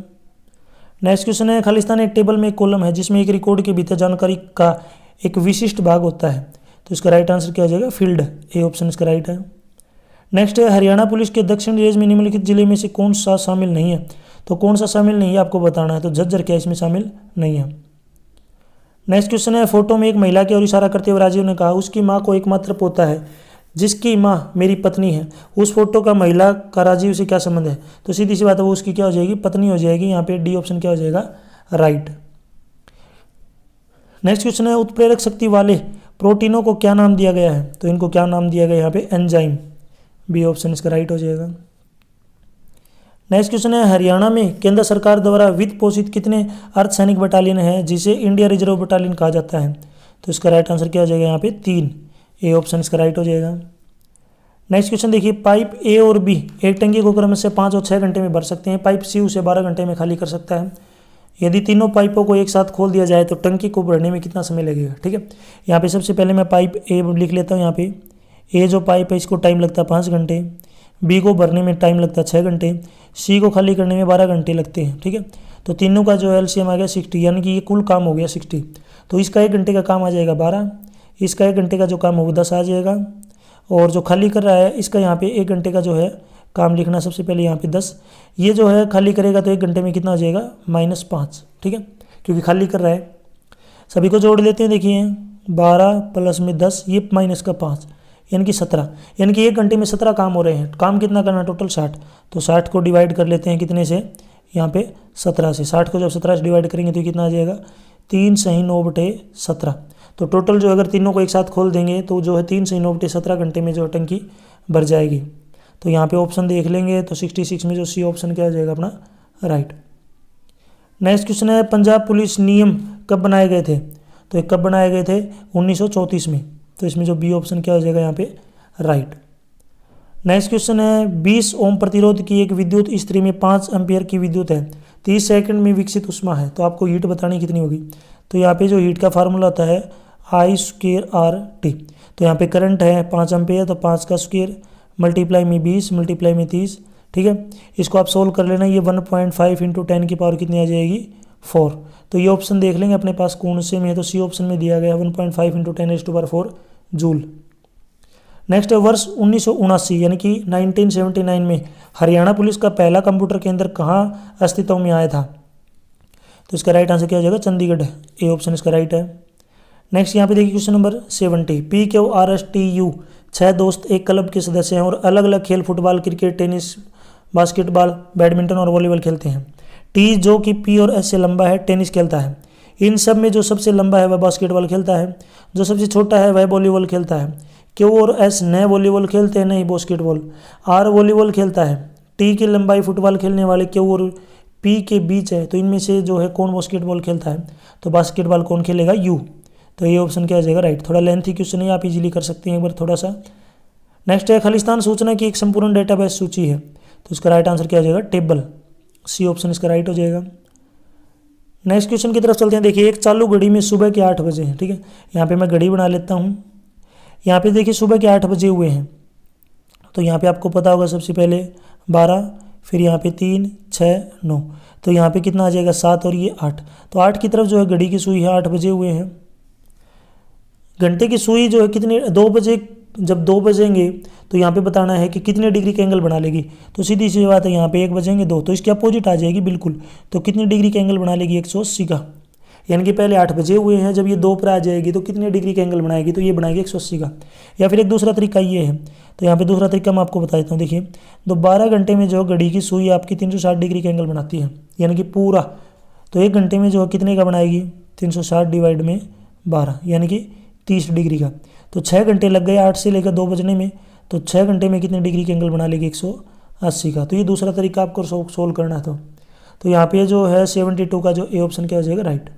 नेक्स्ट क्वेश्चन है, खालिस्तान एक टेबल में एक कॉलम है जिसमें एक रिकॉर्ड के भीतर जानकारी का एक विशिष्ट भाग होता है, तो इसका राइट आंसर क्या हो जाएगा, फील्ड। ए ऑप्शन इसका राइट है। नेक्स्ट है, हरियाणा पुलिस के दक्षिण रेंज में निम्नलिखित जिले में से कौन सा शामिल नहीं है, तो कौन सा शामिल नहीं है आपको बताना है, तो झज्जर क्या इसमें शामिल नहीं है। नेक्स्ट क्वेश्चन है, फोटो में एक महिला की ओर इशारा करते हुए राजीव ने कहा, उसकी माँ को एकमात्र पोता है जिसकी माँ मेरी पत्नी है। उस फोटो का महिला का राजीव से क्या संबंध है, तो सीधी सी बात है, वो उसकी क्या हो जाएगी, पत्नी हो जाएगी। यहाँ पे डी ऑप्शन क्या हो जाएगा, राइट। नेक्स्ट क्वेश्चन है, उत्प्रेरक शक्ति वाले प्रोटीनों को क्या नाम दिया गया है, तो इनको क्या नाम दिया गया यहाँ पे, एंजाइम। बी ऑप्शन इसका राइट हो जाएगा। नेक्स्ट क्वेश्चन है, हरियाणा में केंद्र सरकार द्वारा वित्त पोषित कितने अर्धसैनिक बटालियन है जिसे इंडिया रिजर्व बटालियन कहा जाता है, तो इसका राइट आंसर क्या हो जाएगा यहाँ पे, 3। ए ऑप्शन इसका राइट हो जाएगा। नेक्स्ट क्वेश्चन देखिए, पाइप ए और बी एक टंकी को क्रम से 5 और 6 घंटे में भर सकते हैं, पाइप सी उसे 12 घंटे में खाली कर सकता है। यदि तीनों पाइपों को एक साथ खोल दिया जाए तो टंकी को भरने में कितना समय लगेगा, ठीक है। यहाँ पे सबसे पहले मैं पाइप ए लिख लेता हूँ। यहाँ पे ए जो पाइप है इसको टाइम लगता है 5 घंटे, बी को भरने में टाइम लगता है 6 घंटे, सी को खाली करने में 12 घंटे लगते हैं, ठीक है। तो तीनों का जो एलसीएम आ गया 60, यानी कि ये कुल काम हो गया 60। तो इसका 1 घंटे का काम आ जाएगा 12, इसका 1 घंटे का जो काम होगा 10 आ जाएगा, और जो खाली कर रहा है इसका यहाँ पे 1 घंटे का जो है काम लिखना, सबसे पहले यहाँ पे 10, ये जो है खाली करेगा तो 1 घंटे में कितना हो जाएगा, -5, ठीक है, क्योंकि खाली कर रहा है। सभी को जोड़ लेते हैं, देखिए 12 प्लस में 10, ये माइनस का 5, यानी कि 17, यानी कि 1 घंटे में 17 काम हो रहे हैं। काम कितना करना, टोटल 60, तो 60 को डिवाइड कर लेते हैं कितने से, यहाँ पे 17 से। 60 को जब 17 से डिवाइड करेंगे तो कितना आ जाएगा, 3 सही 9/17। तो टोटल जो अगर तीनों को एक साथ खोल देंगे तो जो है 3 सही 9/17 घंटे में जो टंकी भर जाएगी। तो यहाँ पे ऑप्शन देख लेंगे तो 66 में जो सी ऑप्शन क्या हो जाएगा अपना, राइट। नेक्स्ट क्वेश्चन है, पंजाब पुलिस नियम कब बनाए गए थे, तो ये कब बनाए गए थे, 1934 में। तो इसमें जो बी ऑप्शन क्या हो जाएगा यहाँ पे, राइट। नेक्स्ट क्वेश्चन है, 20 ओम प्रतिरोध की एक विद्युत इस्त्री में 5 एम्पियर की विद्युत है, 30 सेकंड में विकसित ऊष्मा है, तो आपको हीट बतानी कितनी होगी। तो यहाँ पे जो हीट का फार्मूला होता है I²RT। तो यहाँ पे करंट है 5 एम्पियर, तो 5 का स्क्वायर मल्टीप्लाई में 20 मल्टीप्लाई में 30, ठीक है। इसको आप सोल्व कर लेना, ये 1.5 × 10 की पावर कितनी आ जाएगी, 4। तो ये ऑप्शन देख लेंगे अपने पास कौन से में है, तो सी ऑप्शन में दिया गया 1.5 × 10⁴ जूल। नेक्स्ट है, वर्ष 1979 यानी कि 1979 में हरियाणा पुलिस का पहला कंप्यूटर केंद्र कहाँ अस्तित्व में आया था, तो इसका राइट आंसर क्या हो जाएगा, चंडीगढ़। ए ऑप्शन इसका राइट है। नेक्स्ट यहाँ पे देखिए क्वेश्चन नंबर 70, PQRSTU 6 दोस्त एक क्लब के सदस्य हैं और अलग अलग खेल football, cricket, tennis, basketball, badminton और वॉलीबॉल खेलते हैं। टी जो कि पी और एस से लंबा है टेनिस खेलता है। इन सब में जो सबसे लंबा है वह बास्केटबॉल खेलता है, जो सबसे छोटा है वह वॉलीबॉल खेलता है। क्यू और एस न वॉलीबॉल खेलते हैं, नहीं बास्केटबॉल। आर वॉलीबॉल खेलता है। टी की लंबाई फुटबॉल खेलने वाले क्यू और पी के बीच है, तो इनमें से जो है कौन बास्केटबॉल खेलता है, तो बास्केटबॉल कौन खेलेगा, यू। तो ये ऑप्शन क्या हो जाएगा, राइट। थोड़ा लेंथी क्वेश्चन है, आप इजीली कर सकते हैं एक बार थोड़ा सा। नेक्स्ट है खालिस्तान सूचना की एक संपूर्ण डेटाबेस सूची है, तो इसका राइट आंसर क्या हो जाएगा, टेबल। सी ऑप्शन इसका राइट हो जाएगा। नेक्स्ट क्वेश्चन की तरफ चलते हैं। देखिए एक चालू घड़ी में सुबह के 8 बजे हैं, ठीक है। यहाँ पे मैं घड़ी बना लेता हूँ। यहाँ पे देखिए सुबह के 8 बजे हुए हैं, तो यहाँ पे आपको पता होगा सबसे पहले 12, फिर यहाँ पे 3, 6, 9, तो यहाँ पे कितना आ जाएगा 7 और ये 8। तो 8 की तरफ जो है घड़ी की सुई है, 8 बजे हुए हैं। घंटे की सुई जो है कितने, 2 बजे, जब 2 बजेंगे तो यहाँ पे बताना है कि कितने डिग्री का एंगल बना लेगी। तो सीधी सी बात है, यहाँ पे 1 बजेंगे 2, तो इसके अपोजिट आ जाएगी बिल्कुल। तो कितने डिग्री का एंगल बना लेगी, 180 का। यानी कि पहले 8 बजे हुए हैं, जब ये 2 पर आ जाएगी तो कितने डिग्री का एंगल बनाएगी, तो ये बनाएगी 180 का। या फिर एक दूसरा तरीका ये है, तो यहाँ पे दूसरा तरीका मैं आपको बता देता हूँ। देखिए तो 12 घंटे में जो घड़ी की सुई आपकी 360 डिग्री का एंगल बनाती है, यानी कि पूरा। तो 1 घंटे में जो कितने का बनाएगी, 360 डिवाइड में 12, यानी कि 30 डिग्री का। तो 6 घंटे लग गए 8 से लेकर 2 बजने में, तो 6 घंटे में कितने डिग्री का एंगल बना लेगी, 180 का। तो ये दूसरा तरीका आपको सोल्व करना है। तो यहाँ पे जो है 72 का जो ए ऑप्शन क्या हो जाएगा, राइट।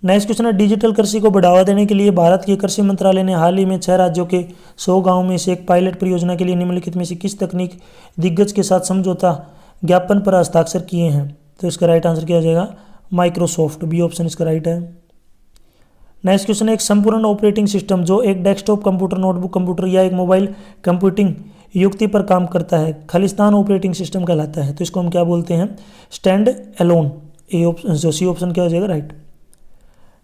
नेक्स्ट क्वेश्चन है डिजिटल कृषि को बढ़ावा देने के लिए भारत के कृषि मंत्रालय ने हाल ही में 6 राज्यों के 100 गांवों में से एक पायलट परियोजना के लिए निम्नलिखित में से किस तकनीक दिग्गज के साथ समझौता ज्ञापन पर हस्ताक्षर किए हैं। तो इसका राइट आंसर क्या हो जाएगा, माइक्रोसॉफ्ट। बी ऑप्शन इसका राइट है। नेक्स्ट क्वेश्चन है एक संपूर्ण ऑपरेटिंग सिस्टम जो एक डेस्कटॉप कंप्यूटर, नोटबुक कंप्यूटर या एक मोबाइल कंप्यूटिंग युक्ति पर काम करता है, खालिस्तान ऑपरेटिंग सिस्टम कहलाता है। तो इसको हम क्या बोलते हैं, स्टैंड एलोन। ए ऑप्शन, जो सी ऑप्शन क्या हो जाएगा, राइट।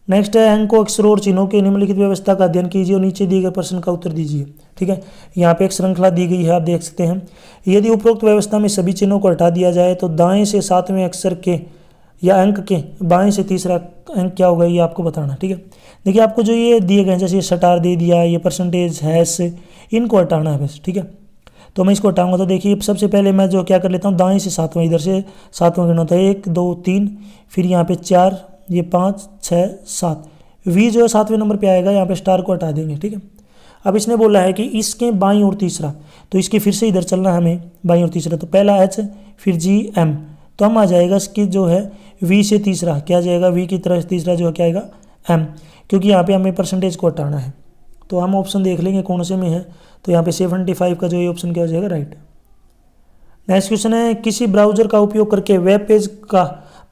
नेक्स्ट है अंकों, अक्षरों और चिन्हों की निम्नलिखित व्यवस्था का अध्ययन कीजिए और नीचे दिए गए प्रश्न का उत्तर दीजिए। ठीक है, यहाँ पे एक श्रृंखला दी गई है, आप देख सकते हैं। यदि उपरोक्त व्यवस्था में सभी चिन्हों को हटा दिया जाए तो दाएं से 7वें अक्षर के या अंक के बाएं से तीसरा अंक क्या होगा, ये आपको बताना। ठीक है, देखिए आपको जो ये दिए गए जैसे स्टार दे दिया, ये परसेंटेज हैश, इनको हटाना है बस। ठीक है, तो मैं इसको हटाऊंगा। तो देखिए सबसे पहले मैं जो क्या कर लेता हूँ, दाएं से 7वां, इधर से 7वां गिनना होता है, 1 2 3, फिर यहाँ पे 4, ये 5 6 7, वी जो है 7वें नंबर पे आएगा, यहाँ पे स्टार को हटा देंगे। ठीक है, अब इसने बोला है कि इसके बाईं और तीसरा, तो इसके फिर से इधर चलना है हमें, बाईं और तीसरा। तो पहला एच, फिर जी एम, तो हम आ जाएगा इसकी जो है वी से तीसरा क्या आ जाएगा, वी की तरफ तीसरा जो है क्या आएगा, एम, क्योंकि यहाँ पे हमें परसेंटेज को हटाना है। तो हम ऑप्शन देख लेंगे कौन से में है, तो यहाँ पे 75 का जो ये ऑप्शन क्या हो जाएगा, राइट। नेक्स्ट क्वेश्चन है किसी ब्राउजर का उपयोग करके वेब पेज का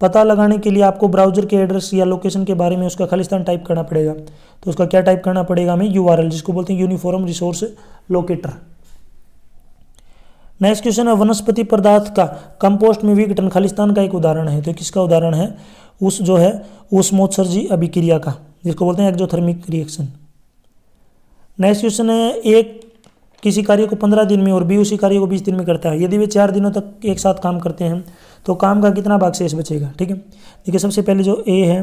पता लगाने के लिए आपको ब्राउजर के एड्रेस या लोकेशन के बारे में उसका खालिस्तान टाइप करना पड़ेगा। तो उसका क्या टाइप करना पड़ेगा हमें, यूआरएल, जिसको बोलते हैं uniform resource locator. Next question है वनस्पति पदार्थ का कंपोस्ट में विघटन खालिस्तान का एक उदाहरण है। तो किसका उदाहरण है, उस जो है ऊष्मोत्सर्जी अभिक्रिया का, जिसको बोलते हैं एक्सोथर्मिक रिएक्शन। नेक्स्ट क्वेश्चन है एक किसी कार्य को 15 दिन में और बी उसी कार्य को 20 दिन में करता है, यदि वे 4 दिनों तक एक साथ काम करते हैं तो काम का कितना भाग शेष बचेगा। ठीक है, देखिए सबसे पहले जो ए है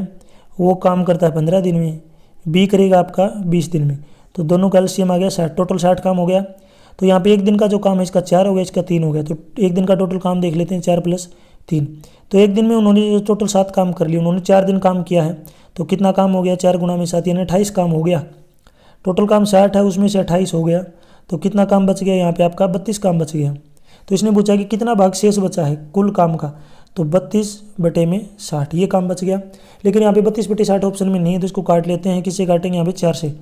वो काम करता है 15 दिन में, बी करेगा आपका 20 दिन में, तो दोनों का एलसीएम आ गया 60, टोटल 60 काम हो गया। तो यहाँ पे एक दिन का जो काम है इसका 4 हो गया, इसका 3 हो गया, तो एक दिन का टोटल काम देख लेते हैं, 4 + 3। तो एक दिन में उन्होंने टोटल 7 काम कर लिए, उन्होंने 4 दिन काम किया है, तो कितना काम हो गया, 4 × 7 यानी 28 काम हो गया। टोटल काम 60 है, उसमें से 28 हो गया, तो कितना काम बच गया, यहाँ पे आपका 32 काम बच गया। तो इसने पूछा कि कितना भाग शेष बचा है कुल काम का, तो 32/60 ये काम बच गया। लेकिन यहाँ पे 32/60 ऑप्शन में नहीं है, तो इसको काट लेते हैं। किससे काटेंगे, यहाँ पे 4 से,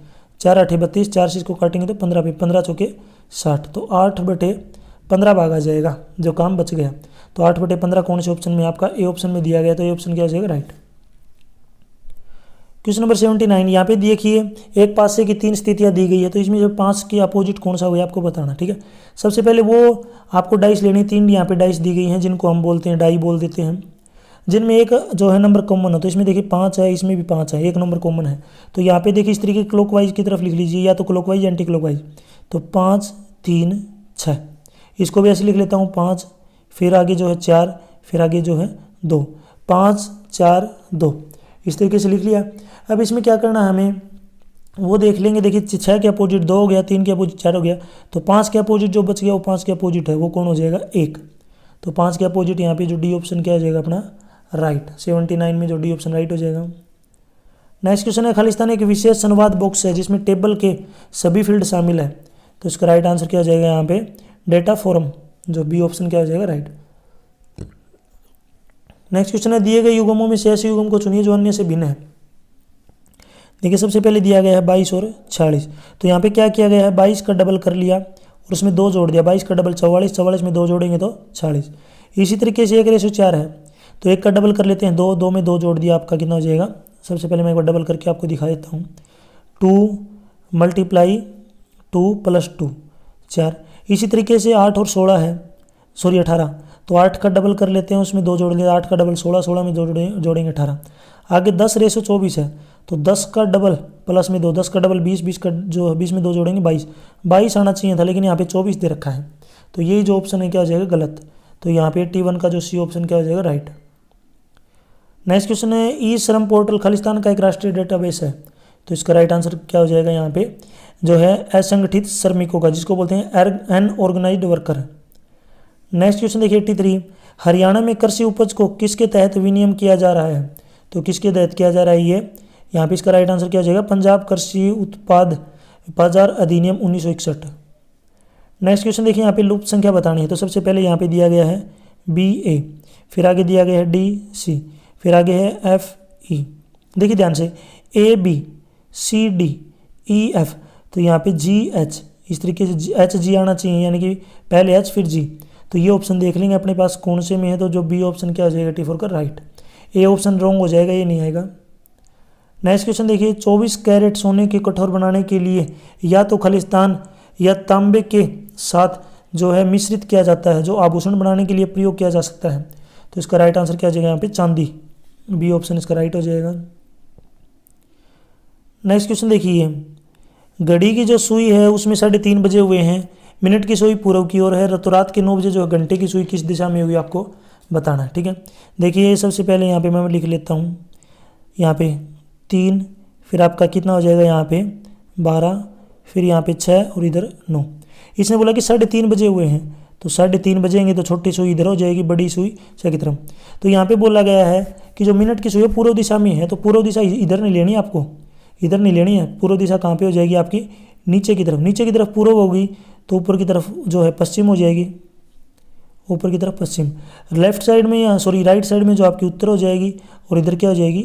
4 8 32, 4 से इसको काटेंगे तो 15 पे, 15 चौके 60, तो 8/15 भाग आ जाएगा जो काम बच गया। तो 8/15 कौन से ऑप्शन में, आपका ए ऑप्शन में दिया गया, तो ये ऑप्शन क्या हो जाएगा, राइट। क्वेश्चन नंबर 79, यहाँ पे देखिए एक पासे की 3 स्थितियाँ दी गई है, तो इसमें जो 5 की अपोजिट कौन सा हुआ आपको बताना। ठीक है, सबसे पहले वो आपको डाइस लेनी, 3 यहाँ पे डाइस दी गई हैं जिनको हम बोलते हैं डाई बोल देते हैं, जिनमें एक जो है नंबर कॉमन है। तो इसमें देखिए 5 है, इसमें भी 5 है, एक नंबर कॉमन है। तो यहाँ पे देखिए इस तरीके क्लॉकवाइज की तरफ लिख लीजिए, या तो क्लॉकवाइज या एंटी क्लॉकवाइज। तो 5 3 6, इसको भी ऐसे लिख लेता हूँ 5, फिर आगे जो है 4, फिर आगे जो है 2, 5 4 2, इस तरीके से लिख लिया। अब इसमें क्या करना है हमें, वो देख लेंगे। देखिए 6 के अपोजिट 2 हो गया, 3 के अपोजिट 4 हो गया, तो 5 के अपोजिट जो बच गया वो 5 के अपोजिट है, वो कौन हो जाएगा, 1। तो 5 के अपोजिट यहाँ पे जो डी ऑप्शन क्या हो जाएगा अपना, राइट। 79 में जो डी ऑप्शन राइट हो जाएगा। नेक्स्ट क्वेश्चन है, खालिस्तान एक विशेष संवाद बॉक्स है जिसमें टेबल के सभी फील्ड शामिल है, तो इसका राइट आंसर क्या हो जाएगा यहाँ पे डेटा फॉर्म, जो बी ऑप्शन क्या हो जाएगा राइट। नेक्स्ट क्वेश्चन है, दिए गए युग्मों में से ऐसे युग्म को चुनिए जो अन्य से भिन्न है। देखिए सबसे पहले दिया गया है 22 और 46, तो यहाँ पे क्या किया गया है 22 का डबल कर लिया और उसमें 2 जोड़ दिया, 22 का डबल 44, 44 में 2 जोड़ेंगे तो 46। इसी तरीके से 1:4 है, तो 1 का डबल कर लेते हैं 2, 2 में 2 जोड़ दिया, आपका कितना हो जाएगा। सबसे पहले मैं एक बार डबल करके आपको दिखा देता हूँ, 2 × 2 + 2 4। इसी तरीके से 8 और 16 है, सॉरी 18, तो 8 का डबल कर लेते हैं, उसमें 2 जोड़ लिया, 8 का डबल 16, 16 में 2 जोड़ेंगे 18। आगे 10:24 है, तो 10 का डबल प्लस में 2, 10 का डबल 20, 20 का जो 20 में 2 जोड़ेंगे 22, 22 आना चाहिए था, लेकिन यहाँ पे 24 दे रखा है, तो यही जो ऑप्शन है क्या हो जाएगा गलत। तो यहाँ पे 81 का जो सी ऑप्शन क्या हो जाएगा राइट। नेक्स्ट क्वेश्चन है, ई श्रम पोर्टल खालिस्तान का एक राष्ट्रीय डेटाबेस है, तो इसका राइट आंसर क्या हो जाएगा यहाँ पे जो है असंगठित श्रमिकों का, जिसको बोलते हैं अनऑर्गेनाइज्ड वर्कर। नेक्स्ट क्वेश्चन देखिए 83, हरियाणा में कृषि उपज को किसके तहत विनियम किया जा रहा है, तो किसके तहत किया जा रहा है ये, यहाँ पे इसका राइट आंसर क्या हो जाएगा पंजाब कृषि उत्पाद बाजार अधिनियम 1961। नेक्स्ट क्वेश्चन देखिए, यहाँ पे लुप्त संख्या बतानी है, तो सबसे पहले यहाँ पे दिया गया है BA, फिर आगे दिया गया है DC, फिर आगे है FE। देखिए ध्यान से ABCDEF, तो यहाँ पे GH, इस तरीके से HG आना चाहिए, यानी कि पहले H फिर G, तो ये ऑप्शन देख लेंगे अपने पास कौन से में है, तो जो बी ऑप्शन क्या हो जाएगा T4 का राइट। ए ऑप्शन रॉन्ग हो जाएगा, ये नहीं आएगा। नेक्स्ट क्वेश्चन देखिए, 24 कैरेट सोने के कठोर बनाने के लिए या तो खालिस्तान या तांबे के साथ जो है मिश्रित किया जाता है, जो आभूषण बनाने के लिए प्रयोग किया जा सकता है, तो इसका राइट आंसर क्या हो जाएगा यहाँ पे चांदी, बी ऑप्शन इसका राइट हो जाएगा। नेक्स्ट क्वेश्चन देखिए, घड़ी की जो सुई है उसमें 3:30 बजे हुए हैं, मिनट की सुई पूर्व की ओर है, तो रात के 9 बजे जो है घंटे की सुई किस दिशा में होगी आपको बताना है, ठीक है। देखिए सबसे पहले यहाँ पे मैं लिख लेता हूँ, यहाँ पे 3, फिर आपका कितना हो जाएगा यहाँ पे 12, फिर यहाँ पे 6 और इधर 9। इसने बोला कि 3:30 बजे हुए हैं, तो 3:30 बजेंगे तो छोटी सुई इधर हो जाएगी, बड़ी सुई छः की तरफ। तो यहाँ पे बोला गया है कि जो मिनट की सुई है पूर्व दिशा में है, तो पूर्व दिशा इधर नहीं लेनी आपको, इधर नहीं लेनी है, पूर्व दिशा कहाँ पे हो जाएगी आपकी नीचे की तरफ, नीचे की तरफ पूर्व होगी, तो ऊपर की तरफ जो है पश्चिम हो जाएगी, ऊपर की तरफ पश्चिम। लेफ्ट साइड में या सॉरी राइट साइड में जो आपकी उत्तर हो जाएगी, और इधर क्या हो जाएगी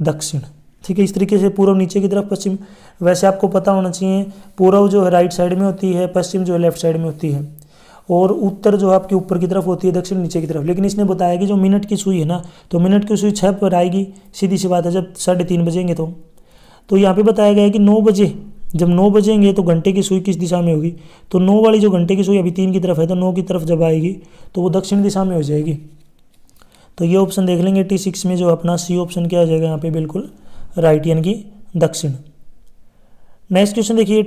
दक्षिण, ठीक है। इस तरीके से पूर्व नीचे की तरफ, पश्चिम वैसे आपको पता होना चाहिए, पूर्व जो है राइट साइड में होती है, पश्चिम जो है लेफ्ट साइड में होती है, और उत्तर जो आपकी ऊपर की तरफ होती है, दक्षिण नीचे की तरफ। लेकिन इसने बताया कि जो मिनट की सुई है ना, तो मिनट की सुई 6 पर आएगी, सीधी सी बात है, जब 3:30 बजेंगे तो यहाँ पे बताया गया है कि 9 बजे, जब 9 बजेंगे तो घंटे की सुई किस दिशा में होगी, तो 9 वाली जो घंटे की सुई अभी 3 की तरफ है, तो 9 की तरफ जब आएगी तो वो दक्षिण दिशा में हो जाएगी। तो ये ऑप्शन देख लेंगे T6 में, जो अपना सी ऑप्शन क्या हो जाएगा यहाँ पे बिल्कुल राइट, यानी कि दक्षिण। नेक्स्ट क्वेश्चन देखिए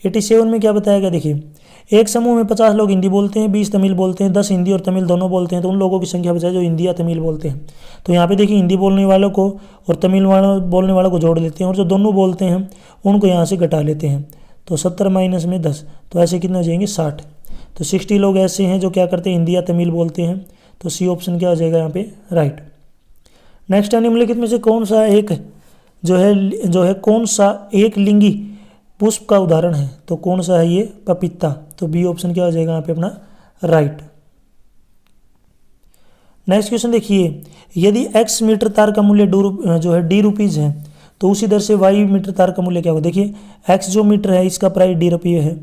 87 में क्या बताया गया, देखिए एक समूह में 50 लोग हिंदी बोलते हैं, 20 तमिल बोलते हैं, 10 हिंदी और तमिल दोनों बोलते हैं, तो उन लोगों की संख्या बचाए जो हिंदी या तमिल बोलते हैं। तो यहाँ पे देखिए हिंदी बोलने वालों को और तमिल बोलने वालों को जोड़ लेते हैं, और जो दोनों बोलते हैं उनको यहाँ से घटा लेते हैं, तो 70 माइनस में 10, तो ऐसे कितने हो जाएंगे 60। तो 60 लोग ऐसे हैं जो क्या करते हैं हिंदी या तमिल बोलते हैं, तो सी ऑप्शन क्या हो जाएगा यहाँ पे राइट। नेक्स्ट है, निम्नलिखित में से कौन सा एक कौन सा एक लिंगी पुष्प का उदाहरण है, तो कौन सा है ये पपीता, तो बी ऑप्शन क्या हो जाएगा यहाँ पे अपना राइट। नेक्स्ट क्वेश्चन देखिए, यदि x मीटर तार का मूल्य जो है डी रुपीज़ है, तो उसी दर से y मीटर तार का मूल्य क्या होगा। देखिए x जो मीटर है इसका प्राइस डी रुपये है,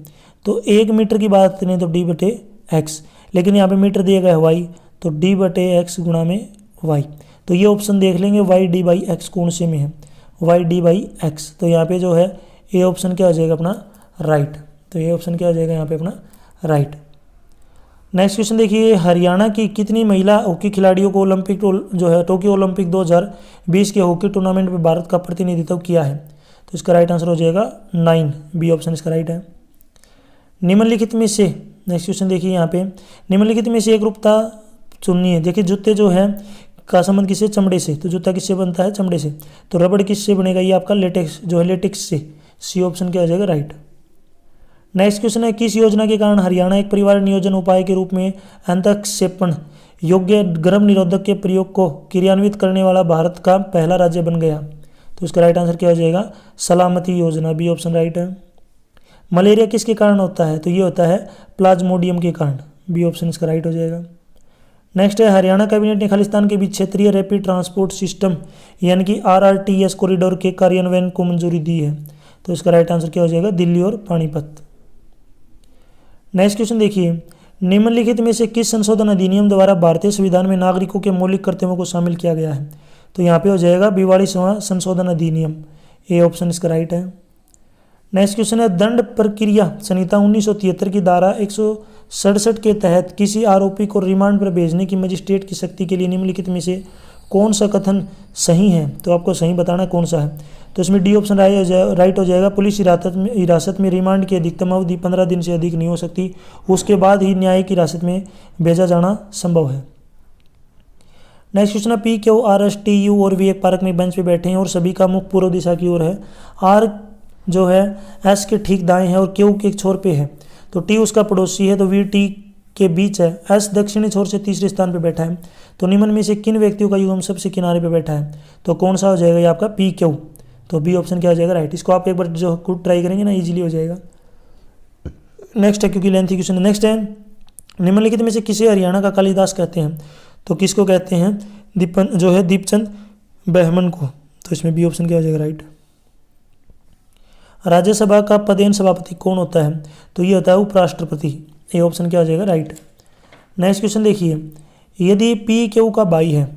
तो 1 मीटर की बात करें तो d/x, लेकिन यहाँ पे मीटर दिया गया है y, तो d/x गुणा में y, तो ये ऑप्शन देख लेंगे y/x कौन से में है, y/x, तो यहाँ पे जो है ये ऑप्शन क्या हो जाएगा अपना राइट, तो ये ऑप्शन क्या हो जाएगा यहाँ पे अपना राइट। नेक्स्ट क्वेश्चन देखिए, हरियाणा की कितनी महिला हॉकी खिलाड़ियों को टोक्यो ओलंपिक 2020 के हॉकी टूर्नामेंट में भारत का प्रतिनिधित्व किया है, तो इसका राइट आंसर हो जाएगा 9, बी ऑप्शन इसका राइट है। निम्नलिखित में से, नेक्स्ट क्वेश्चन देखिए यहाँ पे, निम्नलिखित में से एक रूपता चुननी है। देखिए जूते जो है का संबंध किससे, चमड़े से, तो जूता किससे बनता है चमड़े से, तो रबड़ किससे बनेगा, ये आपका लेटेक्स जो है लेटेक्स से, सी ऑप्शन क्या हो जाएगा राइट। नेक्स्ट क्वेश्चन है, किस योजना के कारण हरियाणा एक परिवार नियोजन उपाय के रूप में अंतःक्षेपण योग्य गर्भ निरोधक के प्रयोग को क्रियान्वित करने वाला भारत का पहला राज्य बन गया? तो इसका राइट आंसर क्या हो जाएगा? सलामती योजना, बी ऑप्शन राइट है। मलेरिया किसके कारण होता है? तो ये होता है प्लाज्मोडियम के कारण, बी ऑप्शन इसका राइट हो जाएगा। नेक्स्ट है, हरियाणा कैबिनेट ने खालिस्तान के बीच क्षेत्रीय रैपिड ट्रांसपोर्ट सिस्टम यानी कि RRTS कॉरिडोर के कार्यान्वयन को मंजूरी दी है। तो इसका राइट आंसर क्या हो जाएगा? दिल्ली और पानीपत। नेक्स्ट क्वेश्चन देखिए, निम्नलिखित में से किस संशोधन अधिनियम द्वारा भारतीय संविधान में नागरिकों के मौलिक कर्तव्यों को शामिल किया गया है? तो यहाँ पे हो जाएगा 42वां संशोधन अधिनियम, ए ऑप्शन इसका राइट है। नेक्स्ट क्वेश्चन है, दंड प्रक्रिया संहिता 1973 की धारा 167 के तहत किसी आरोपी को रिमांड पर भेजने की मजिस्ट्रेट की शक्ति के लिए निम्नलिखित में से कौन सा कथन सही है? तो आपको सही बताना कौन सा है। तो इसमें डी ऑप्शन राइट हो जाएगा। पुलिस हिरासत में रिमांड की अधिकतम अवधि 15 दिन से अधिक नहीं हो सकती, उसके बाद ही न्यायिक हिरासत में भेजा जाना संभव है। नेक्स्ट क्वेश्चन है, PQRSTU और V एक पार्क में बेंच पे बैठे हैं और सभी का मुख पूर्व दिशा की ओर है। R जो है S के ठीक दाएं है और Q के एक छोर पे है, तो T उसका पड़ोसी है, तो V T के बीच है। S दक्षिणी छोर से तीसरे स्थान पे बैठा है। तो निम्न में से किन व्यक्तियों का युग्म सबसे किनारे पे बैठा है? तो कौन सा हो जाएगा ये आपका? PQ। तो बी ऑप्शन क्या हो जाएगा? राइट। इसको आप एक बार जो खुद ट्राई करेंगे ना, इजीली हो जाएगा। नेक्स्ट है, क्योंकि लेंथी क्वेश्चन है। नेक्स्ट है, निम्नलिखित में से किसे हरियाणा का कालिदास कहते हैं? तो किसको कहते हैं? दीपचंद बहमन को। तो इसमें बी ऑप्शन क्या हो जाएगा? राइट। राज्यसभा का पदेन सभापति कौन होता है? तो ये होता है उपराष्ट्रपति, ए ऑप्शन क्या हो जाएगा? राइट। नेक्स्ट क्वेश्चन देखिए, यदि PQ का भाई है,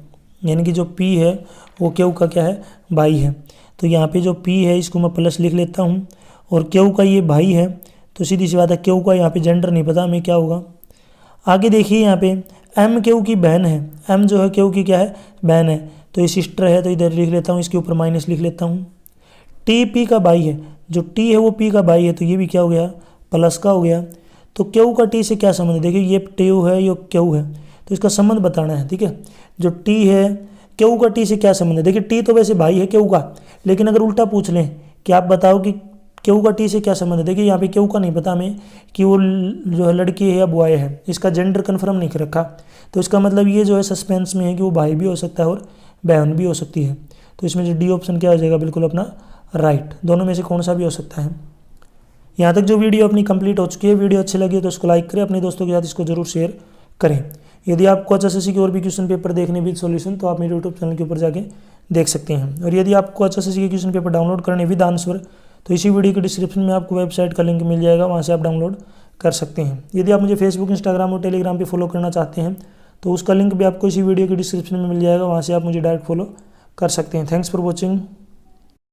यानी कि जो P है वो Q का क्या है? भाई है, तो यहाँ पे जो P है इसको मैं प्लस लिख लेता हूँ और Q का ये भाई है, तो सीधी सी बात है Q का यहाँ पे जेंडर नहीं पता हमें क्या होगा। आगे देखिए, यहाँ पे M Q की बहन है, M जो है Q की क्या है? बहन है, तो ये सिस्टर है, तो इधर लिख लेता हूँ, इसके ऊपर माइनस लिख लेता हूँ। T P का भाई है, जो T है वो P का भाई है, तो ये भी क्या हो गया? प्लस का हो गया। तो Q का T से क्या संबंध है? देखिए ये T है, ये Q है, तो इसका संबंध बताना है, ठीक है। जो T है, Q का T से क्या संबंध है? देखिए T तो वैसे भाई है Q का, लेकिन अगर उल्टा पूछ लें कि आप बताओ कि Q का T से क्या संबंध है, देखिए यहाँ पे Q का नहीं पता हमें कि वो जो है लड़की है या बॉय है, इसका जेंडर कन्फर्म नहीं कर रखा, तो इसका मतलब ये जो है सस्पेंस में है कि वो भाई भी हो सकता है और बहन भी हो सकती है। तो इसमें जो डी ऑप्शन क्या हो जाएगा? बिल्कुल अपना राइट। दोनों में से कौन सा भी हो सकता है। यहाँ तक जो वीडियो अपनी कंप्लीट हो चुकी है, वीडियो अच्छी लगी तो उसको लाइक करें, अपने दोस्तों के साथ इसको जरूर शेयर करें। यदि आपको HSSC के और भी क्वेश्चन पेपर देखने विद सॉल्यूशन, तो आप मेरे यूट्यूब चैनल के ऊपर जाके देख सकते हैं। और यदि आपको HSSC के क्वेश्चन पेपर डाउनलोड करने विद आंसर, तो इसी वीडियो के डिस्क्रिप्शन में आपको वेबसाइट का लिंक मिल जाएगा, वहाँ से आप डाउनलोड कर सकते हैं। यदि आप मुझे फेसबुक, इंस्टाग्राम और टेलीग्राम पर फॉलो करना चाहते हैं, तो उसका लिंक भी आपको इसी वीडियो के डिस्क्रिप्शन में मिल जाएगा, वहाँ से आप मुझे डायरेक्ट फॉलो कर सकते हैं। Thanks for watching.